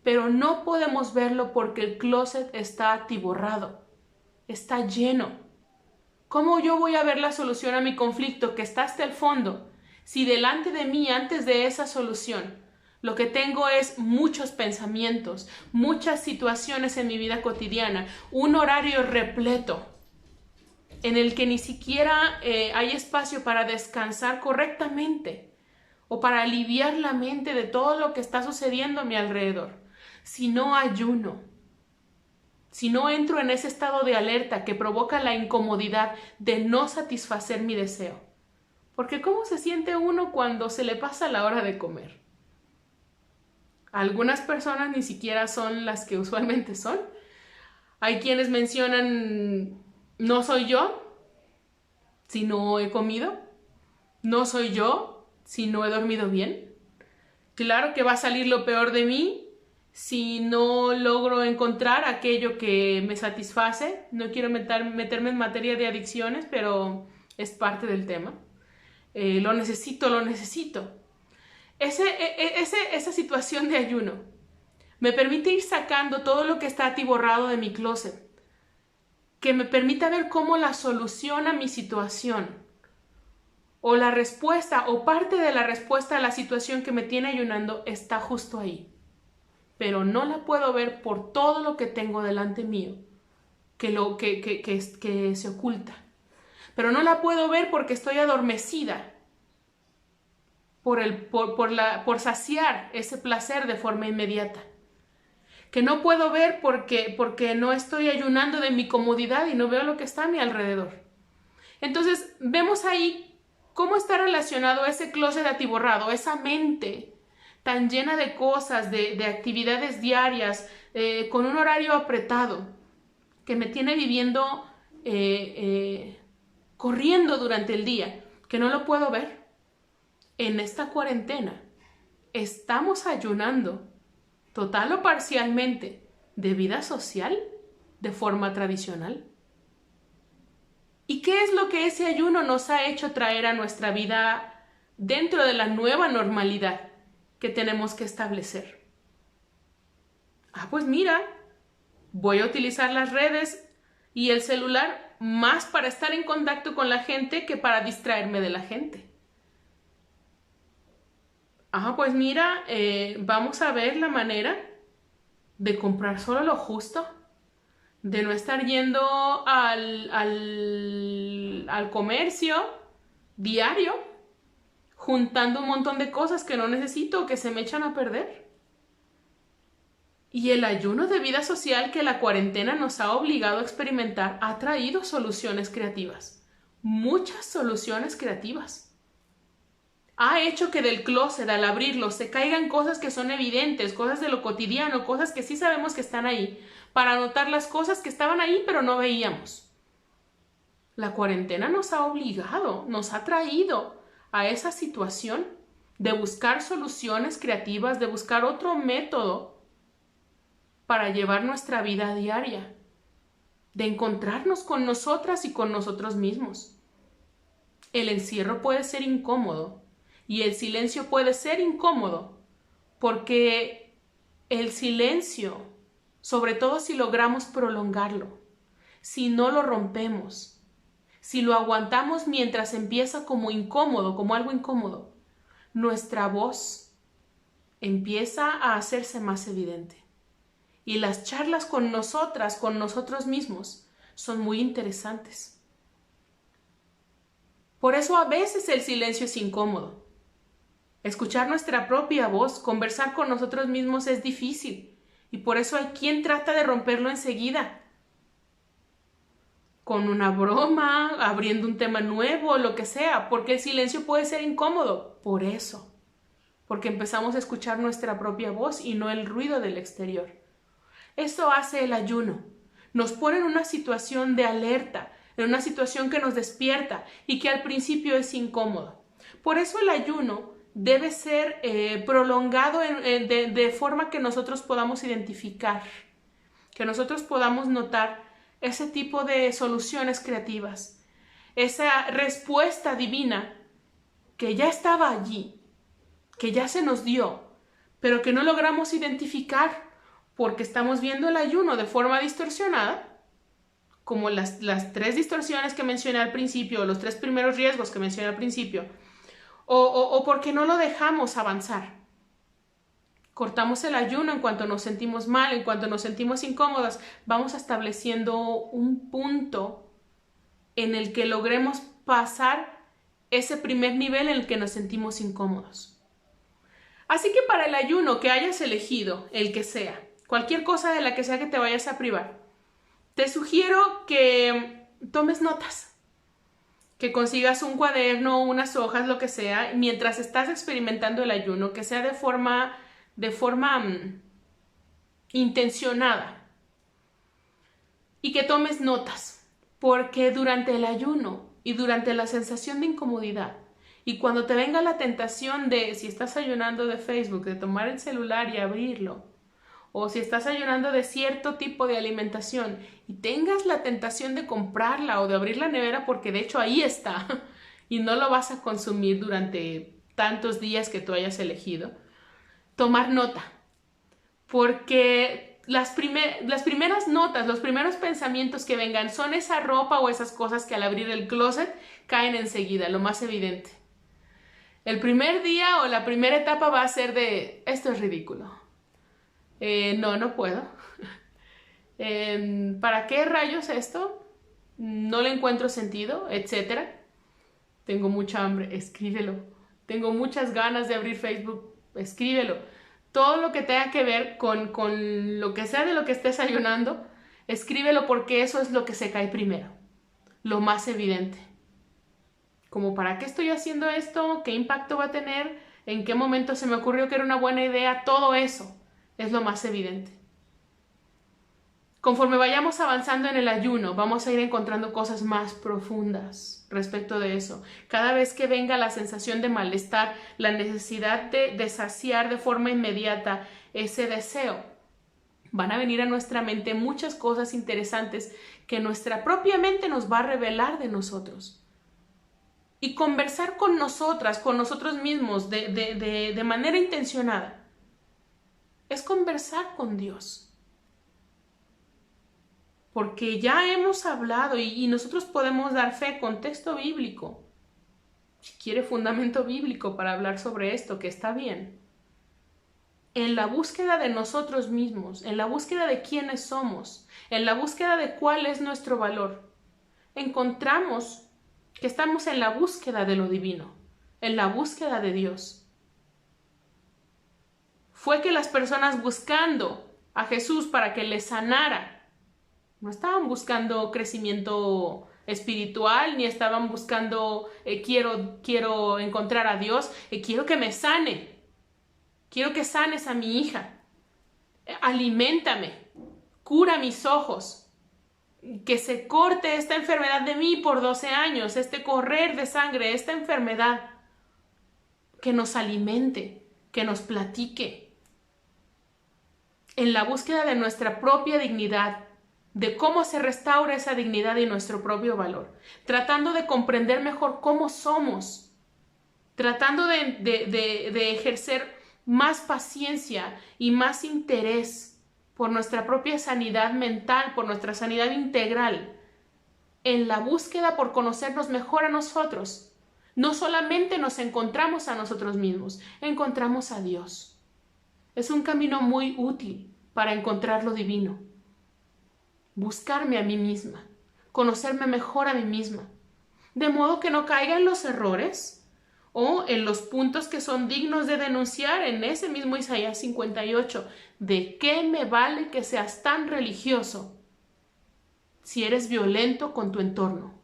Pero no podemos verlo porque el closet está atiborrado, está lleno. ¿Cómo yo voy a ver la solución a mi conflicto que está hasta el fondo si delante de mí, antes de esa solución, lo que tengo es muchos pensamientos, muchas situaciones en mi vida cotidiana, un horario repleto en el que ni siquiera hay espacio para descansar correctamente o para aliviar la mente de todo lo que está sucediendo a mi alrededor? Si no ayuno, si no entro en ese estado de alerta que provoca la incomodidad de no satisfacer mi deseo. Porque ¿cómo se siente uno cuando se le pasa la hora de comer? Algunas personas ni siquiera son las que usualmente son. Hay quienes mencionan, no soy yo si no he comido, no soy yo si no he dormido bien. Claro que va a salir lo peor de mí si no logro encontrar aquello que me satisface. No quiero meterme en materia de adicciones, pero es parte del tema. Lo necesito. Esa situación de ayuno me permite ir sacando todo lo que está atiborrado de mi closet, que me permita ver cómo la solución a mi situación o la respuesta o parte de la respuesta a la situación que me tiene ayunando está justo ahí. Pero no la puedo ver por todo lo que tengo delante mío, que se oculta. Pero no la puedo ver porque estoy adormecida por saciar ese placer de forma inmediata. Que no puedo ver porque no estoy ayunando de mi comodidad y no veo lo que está a mi alrededor. Entonces, vemos ahí cómo está relacionado ese closet atiborrado, esa mente tan llena de cosas, de actividades diarias, con un horario apretado, que me tiene viviendo, corriendo durante el día, que no lo puedo ver. En esta cuarentena, ¿estamos ayunando total o parcialmente de vida social de forma tradicional? ¿Y qué es lo que ese ayuno nos ha hecho traer a nuestra vida dentro de la nueva normalidad que tenemos que establecer? Pues mira, voy a utilizar las redes y el celular más para estar en contacto con la gente que para distraerme de la gente. Pues mira, vamos a ver la manera de comprar solo lo justo, de no estar yendo al comercio diario, juntando un montón de cosas que no necesito o que se me echan a perder. Y el ayuno de vida social que la cuarentena nos ha obligado a experimentar ha traído soluciones creativas, muchas soluciones creativas. Ha hecho que del closet, al abrirlo, se caigan cosas que son evidentes, cosas de lo cotidiano, cosas que sí sabemos que están ahí, para notar las cosas que estaban ahí pero no veíamos. La cuarentena nos ha obligado, nos ha traído a esa situación de buscar soluciones creativas, de buscar otro método para llevar nuestra vida diaria, de encontrarnos con nosotras y con nosotros mismos. El encierro puede ser incómodo. Y el silencio puede ser incómodo porque el silencio sobre todo si logramos prolongarlo, si no lo rompemos, si lo aguantamos mientras empieza como incómodo, como algo incómodo, nuestra voz empieza a hacerse más evidente. Y las charlas con nosotras, con nosotros mismos, son muy interesantes. Por eso a veces el silencio es incómodo. Escuchar nuestra propia voz, conversar con nosotros mismos es difícil. Y por eso hay quien trata de romperlo enseguida. Con una broma, abriendo un tema nuevo, lo que sea, porque el silencio puede ser incómodo. Por eso. Porque empezamos a escuchar nuestra propia voz y no el ruido del exterior. Eso hace el ayuno. Nos pone en una situación de alerta, en una situación que nos despierta y que al principio es incómodo. Por eso el ayuno debe ser prolongado de forma que nosotros podamos identificar, que nosotros podamos notar ese tipo de soluciones creativas, esa respuesta divina que ya estaba allí, que ya se nos dio, pero que no logramos identificar porque estamos viendo el ayuno de forma distorsionada, como las 3 distorsiones que mencioné al principio, los 3 primeros riesgos que mencioné al principio, o porque no lo dejamos avanzar. Cortamos el ayuno en cuanto nos sentimos mal, en cuanto nos sentimos incómodas, vamos estableciendo un punto en el que logremos pasar ese primer nivel en el que nos sentimos incómodos. Así que para el ayuno que hayas elegido, el que sea, cualquier cosa de la que sea que te vayas a privar, te sugiero que tomes notas, que consigas un cuaderno, unas hojas, lo que sea, mientras estás experimentando el ayuno, que sea de forma intencionada y que tomes notas, porque durante el ayuno y durante la sensación de incomodidad y cuando te venga la tentación de, si estás ayunando de Facebook, de tomar el celular y abrirlo, o si estás ayunando de cierto tipo de alimentación y tengas la tentación de comprarla o de abrir la nevera porque de hecho ahí está y no lo vas a consumir durante tantos días que tú hayas elegido, tomar nota, porque las primeras notas, los primeros pensamientos que vengan son esa ropa o esas cosas que al abrir el closet caen enseguida, lo más evidente. El primer día o la primera etapa va a ser de, esto es ridículo. No puedo. ¿Para qué rayos esto? No le encuentro sentido, etcétera. Tengo mucha hambre, escríbelo. Tengo muchas ganas de abrir Facebook, escríbelo. Todo lo que tenga que ver con lo que sea de lo que estés ayunando, escríbelo porque eso es lo que se cae primero, lo más evidente. Como ¿para qué estoy haciendo esto? ¿Qué impacto va a tener? ¿En qué momento se me ocurrió que era una buena idea? Todo eso es lo más evidente. Conforme vayamos avanzando en el ayuno, vamos a ir encontrando cosas más profundas respecto de eso. Cada vez que venga la sensación de malestar, la necesidad de saciar de forma inmediata ese deseo, van a venir a nuestra mente muchas cosas interesantes que nuestra propia mente nos va a revelar de nosotros. Y conversar con nosotras, con nosotros mismos, de manera intencionada, es conversar con Dios. Porque ya hemos hablado y nosotros podemos dar fe con texto bíblico. Si quiere fundamento bíblico para hablar sobre esto, que está bien. En la búsqueda de nosotros mismos, en la búsqueda de quiénes somos, en la búsqueda de cuál es nuestro valor, encontramos que estamos en la búsqueda de lo divino, en la búsqueda de Dios. Fue que las personas buscando a Jesús para que les sanara, no estaban buscando crecimiento espiritual, ni estaban buscando quiero encontrar a Dios, quiero que me sane, quiero que sanes a mi hija, aliméntame, cura mis ojos, que se corte esta enfermedad de mí por 12 años, este correr de sangre, esta enfermedad, que nos alimente, que nos platique, en la búsqueda de nuestra propia dignidad, de cómo se restaura esa dignidad y nuestro propio valor, tratando de comprender mejor cómo somos, tratando de ejercer más paciencia y más interés por nuestra propia sanidad mental, por nuestra sanidad integral, en la búsqueda por conocernos mejor a nosotros. No solamente nos encontramos a nosotros mismos, encontramos a Dios. Es un camino muy útil para encontrar lo divino. Buscarme a mí misma, conocerme mejor a mí misma, de modo que no caiga en los errores o en los puntos que son dignos de denunciar en ese mismo Isaías 58. ¿De qué me vale que seas tan religioso si eres violento con tu entorno?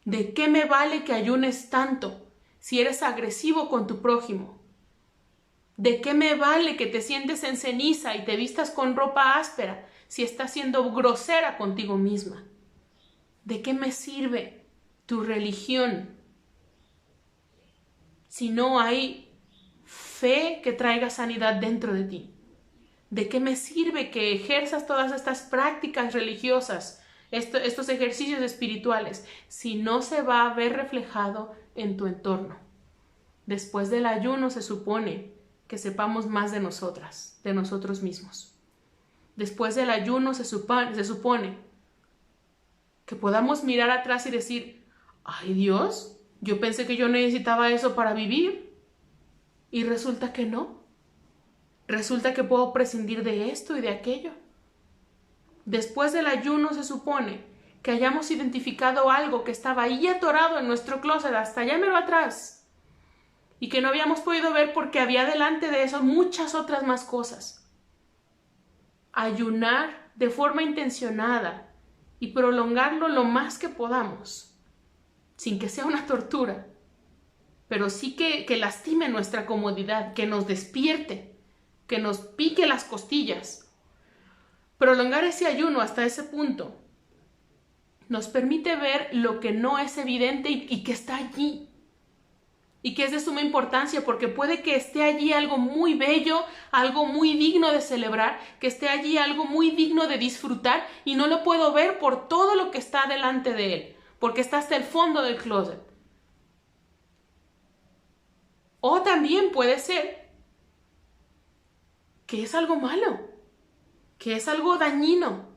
¿De qué me vale que ayunes tanto si eres agresivo con tu prójimo? ¿De qué me vale que te sientes en ceniza y te vistas con ropa áspera si estás siendo grosera contigo misma? ¿De qué me sirve tu religión si no hay fe que traiga sanidad dentro de ti? ¿De qué me sirve que ejerzas todas estas prácticas religiosas, estos ejercicios espirituales, si no se va a ver reflejado en tu entorno? Después del ayuno se supone que sepamos más de nosotras, de nosotros mismos. Después del ayuno se supone que podamos mirar atrás y decir, ay Dios, yo pensé que yo necesitaba eso para vivir y resulta que no. Resulta que puedo prescindir de esto y de aquello. Después del ayuno se supone que hayamos identificado algo que estaba ahí atorado en nuestro closet hasta allá mero atrás y que no habíamos podido ver porque había delante de eso muchas otras más cosas. Ayunar de forma intencionada y prolongarlo lo más que podamos, sin que sea una tortura, pero sí que lastime nuestra comodidad, que nos despierte, que nos pique las costillas. Prolongar ese ayuno hasta ese punto nos permite ver lo que no es evidente y que está allí y que es de suma importancia, porque puede que esté allí algo muy bello, algo muy digno de celebrar, que esté allí algo muy digno de disfrutar y no lo puedo ver por todo lo que está delante de él, porque está hasta el fondo del closet. O también puede ser que es algo malo, que es algo dañino,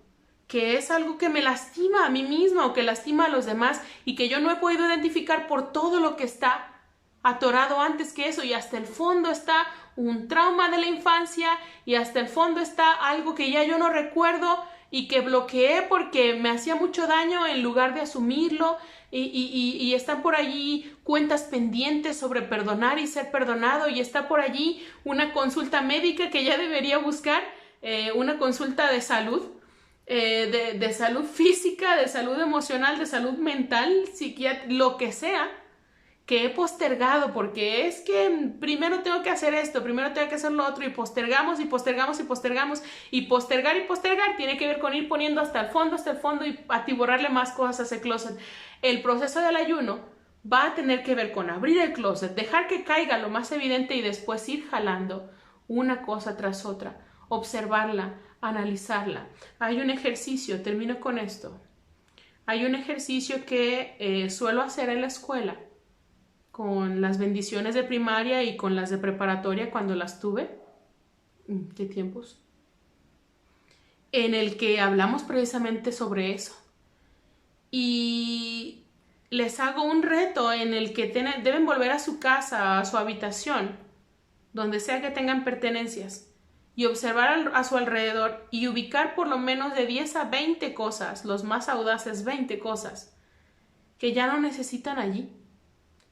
que es algo que me lastima a mí misma o que lastima a los demás y que yo no he podido identificar por todo lo que está atorado antes que eso, y hasta el fondo está un trauma de la infancia y hasta el fondo está algo que ya yo no recuerdo y que bloqueé porque me hacía mucho daño en lugar de asumirlo, y están por allí cuentas pendientes sobre perdonar y ser perdonado, y está por allí una consulta médica que ya debería buscar, una consulta de salud, de salud física, de salud emocional, de salud mental, psiquiátrica, lo que sea, que he postergado porque es que primero tengo que hacer esto, primero tengo que hacer lo otro, y postergamos y postergamos y postergamos, y postergar tiene que ver con ir poniendo hasta el fondo y atiborrarle más cosas a ese closet. El proceso del ayuno va a tener que ver con abrir el closet, dejar que caiga lo más evidente y después ir jalando una cosa tras otra, observarla, analizarla. Hay un ejercicio, termino con esto, hay un ejercicio que suelo hacer en la escuela con las bendiciones de primaria y con las de preparatoria cuando las tuve. ¿Qué tiempos? En el que hablamos precisamente sobre eso. Y les hago un reto en el que deben volver a su casa, a su habitación, donde sea que tengan pertenencias, y observar a su alrededor y ubicar por lo menos de 10 a 20 cosas, los más audaces 20 cosas, que ya no necesitan allí.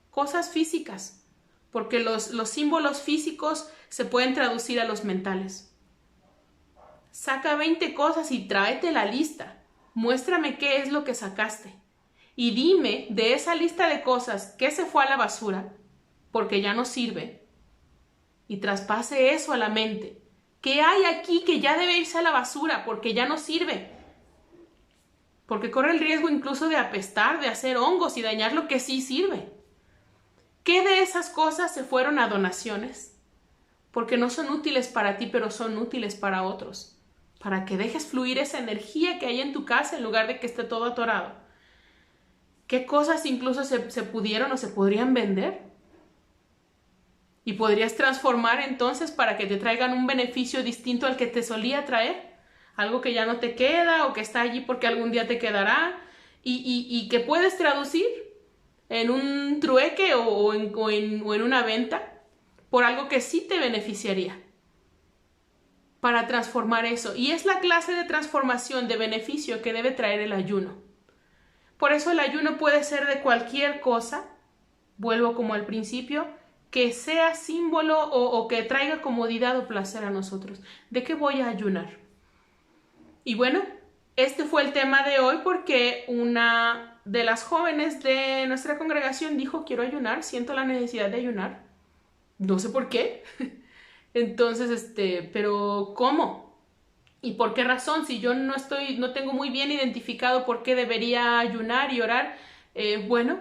Cosas físicas, porque los símbolos físicos se pueden traducir a los mentales. Saca 20 cosas y tráete la lista. Muéstrame qué es lo que sacaste. Y dime de esa lista de cosas qué se fue a la basura, porque ya no sirve. Y traspase eso a la mente. ¿Qué hay aquí que ya debe irse a la basura, porque ya no sirve? Porque corre el riesgo incluso de apestar, de hacer hongos y dañar lo que sí sirve. ¿Qué de esas cosas se fueron a donaciones? Porque no son útiles para ti, pero son útiles para otros. Para que dejes fluir esa energía que hay en tu casa en lugar de que esté todo atorado. ¿Qué cosas incluso se pudieron o se podrían vender? Y podrías transformar entonces para que te traigan un beneficio distinto al que te solía traer. Algo que ya no te queda o que está allí porque algún día te quedará y que puedes traducir en un trueque o en una venta por algo que sí te beneficiaría para transformar eso. Y es la clase de transformación de beneficio que debe traer el ayuno. Por eso el ayuno puede ser de cualquier cosa, vuelvo como al principio, que sea símbolo o que traiga comodidad o placer a nosotros. ¿De qué voy a ayunar? Y bueno, este fue el tema de hoy porque una de las jóvenes de nuestra congregación dijo: quiero ayunar, siento la necesidad de ayunar. No sé por qué. Entonces, pero ¿cómo? ¿Y por qué razón? Si yo no tengo muy bien identificado por qué debería ayunar y orar, bueno,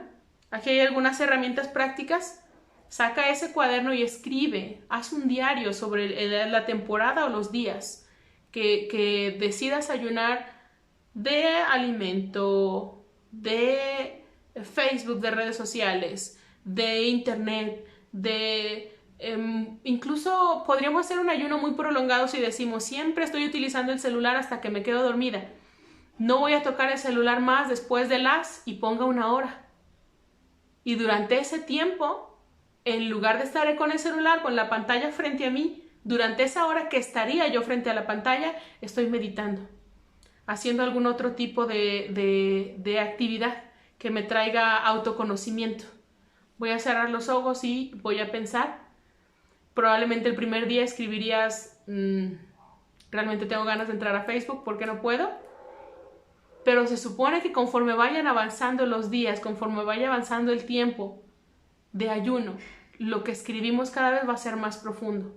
aquí hay algunas herramientas prácticas. Saca ese cuaderno y escribe, haz un diario sobre la temporada o los días que decidas ayunar de alimento, de Facebook, de redes sociales, de internet, incluso podríamos hacer un ayuno muy prolongado si decimos: siempre estoy utilizando el celular hasta que me quedo dormida. No voy a tocar el celular más después de y ponga 1 hora. Y durante ese tiempo, en lugar de estar con el celular, con la pantalla frente a mí, durante esa hora que estaría yo frente a la pantalla, estoy meditando, haciendo algún otro tipo de actividad que me traiga autoconocimiento. Voy a cerrar los ojos y voy a pensar. Probablemente el primer día escribirías: realmente tengo ganas de entrar a Facebook, ¿por qué no puedo? Pero se supone que conforme vayan avanzando los días, conforme vaya avanzando el tiempo de ayuno, lo que escribimos cada vez va a ser más profundo,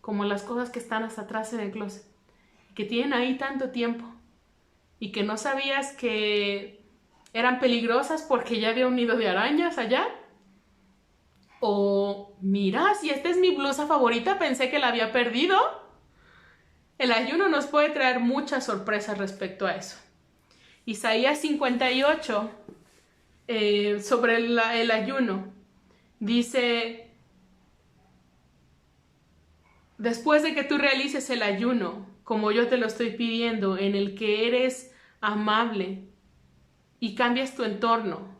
como las cosas que están hasta atrás en el closet, que tienen ahí tanto tiempo y que no sabías que eran peligrosas porque ya había un nido de arañas allá. O mira, si esta es mi blusa favorita, pensé que la había perdido. El ayuno nos puede traer muchas sorpresas respecto a eso. Isaías 58, sobre el ayuno, dice: después de que tú realices el ayuno, como yo te lo estoy pidiendo, en el que eres amable y cambias tu entorno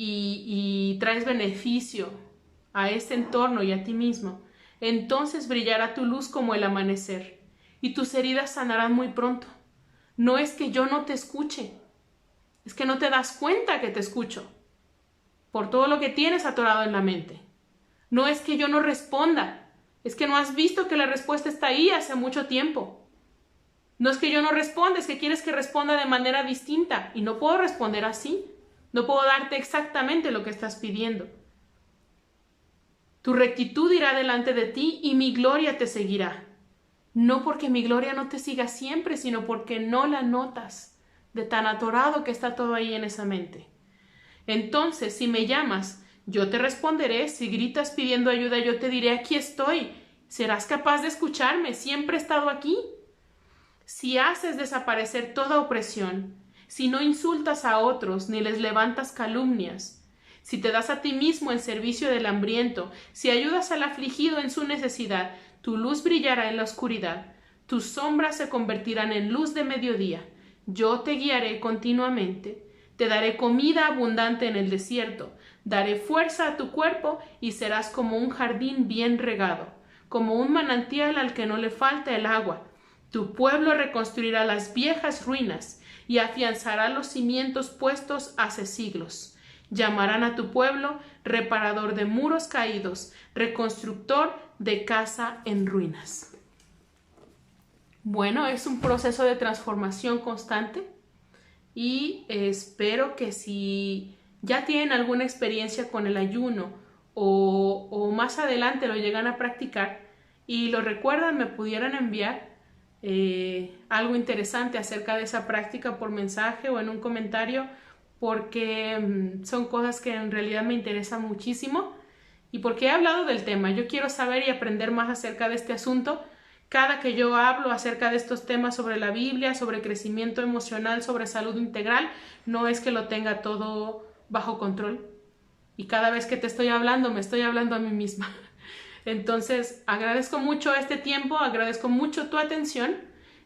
y traes beneficio a este entorno y a ti mismo, entonces brillará tu luz como el amanecer y tus heridas sanarán muy pronto. No es que yo no te escuche, es que no te das cuenta que te escucho por todo lo que tienes atorado en la mente. No es que yo no responda, es que no has visto que la respuesta está ahí hace mucho tiempo. No es que yo no responda, es que quieres que responda de manera distinta y no puedo responder así. No puedo darte exactamente lo que estás pidiendo. Tu rectitud irá delante de ti y mi gloria te seguirá. No porque mi gloria no te siga siempre, sino porque no la notas de tan atorado que está todo ahí en esa mente. Entonces, si me llamas, yo te responderé. Si gritas pidiendo ayuda, yo te diré: aquí estoy. Serás capaz de escucharme, siempre he estado aquí. Si haces desaparecer toda opresión, si no insultas a otros ni les levantas calumnias, si te das a ti mismo en servicio del hambriento, si ayudas al afligido en su necesidad, tu luz brillará en la oscuridad, tus sombras se convertirán en luz de mediodía. Yo te guiaré continuamente, te daré comida abundante en el desierto, daré fuerza a tu cuerpo y serás como un jardín bien regado, como un manantial al que no le falta el agua. Tu pueblo reconstruirá las viejas ruinas y afianzará los cimientos puestos hace siglos. Llamarán a tu pueblo reparador de muros caídos, reconstructor de casa en ruinas. Bueno, es un proceso de transformación constante y espero que si ya tienen alguna experiencia con el ayuno o más adelante lo llegan a practicar y lo recuerdan, me pudieran enviar algo interesante acerca de esa práctica por mensaje o en un comentario, porque son cosas que en realidad me interesan muchísimo y porque he hablado del tema. Yo quiero saber y aprender más acerca de este asunto. Cada que yo hablo acerca de estos temas sobre la Biblia, sobre crecimiento emocional, sobre salud integral, no es que lo tenga todo bajo control. y cada vez que te estoy hablando, me estoy hablando a mí misma. Entonces, agradezco mucho este tiempo, agradezco mucho tu atención.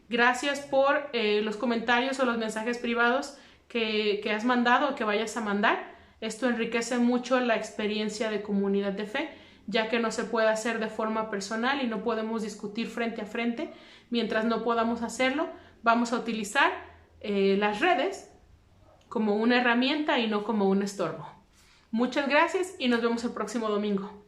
Gracias por los comentarios o los mensajes privados que has mandado o que vayas a mandar. Esto enriquece mucho la experiencia de comunidad de fe, ya que no se puede hacer de forma personal y no podemos discutir frente a frente. Mientras no podamos hacerlo, vamos a utilizar las redes como una herramienta y no como un estorbo. Muchas gracias y nos vemos el próximo domingo.